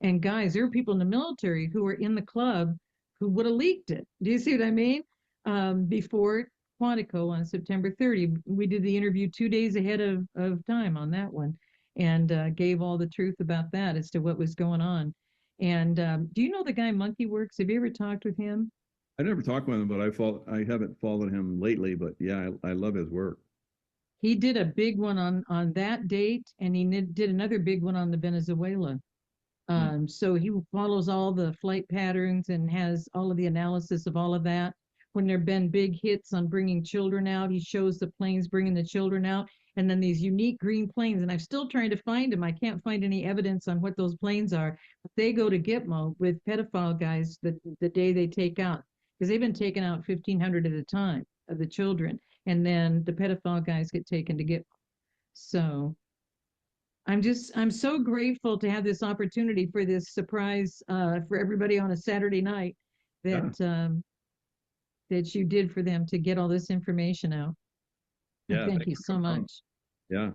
And guys, there are people in the military who are in the club who would have leaked it. Do you see what I mean? Before Quantico on September 30, we did the interview 2 days ahead of time on that one, and gave all the truth about that as to what was going on. And do you know the guy Monkey Works? Have you ever talked with him? I never talked with him, but I haven't followed him lately. But yeah, I love his work. He did a big one on that date, and he did another big one on the Venezuela. So he follows all the flight patterns and has all of the analysis of all of that. When there have been big hits on bringing children out, he shows the planes bringing the children out, and then these unique green planes. And I'm still trying to find them. I can't find any evidence on what those planes are. But they go to Gitmo with pedophile guys the day they take out, because they've been taking out 1,500 at a time of the children, and then the pedophile guys get taken to Gitmo. So I'm so grateful to have this opportunity for this surprise for everybody on a Saturday night that that you did for them to get all this information out. Yeah. Thank you so much. Yeah.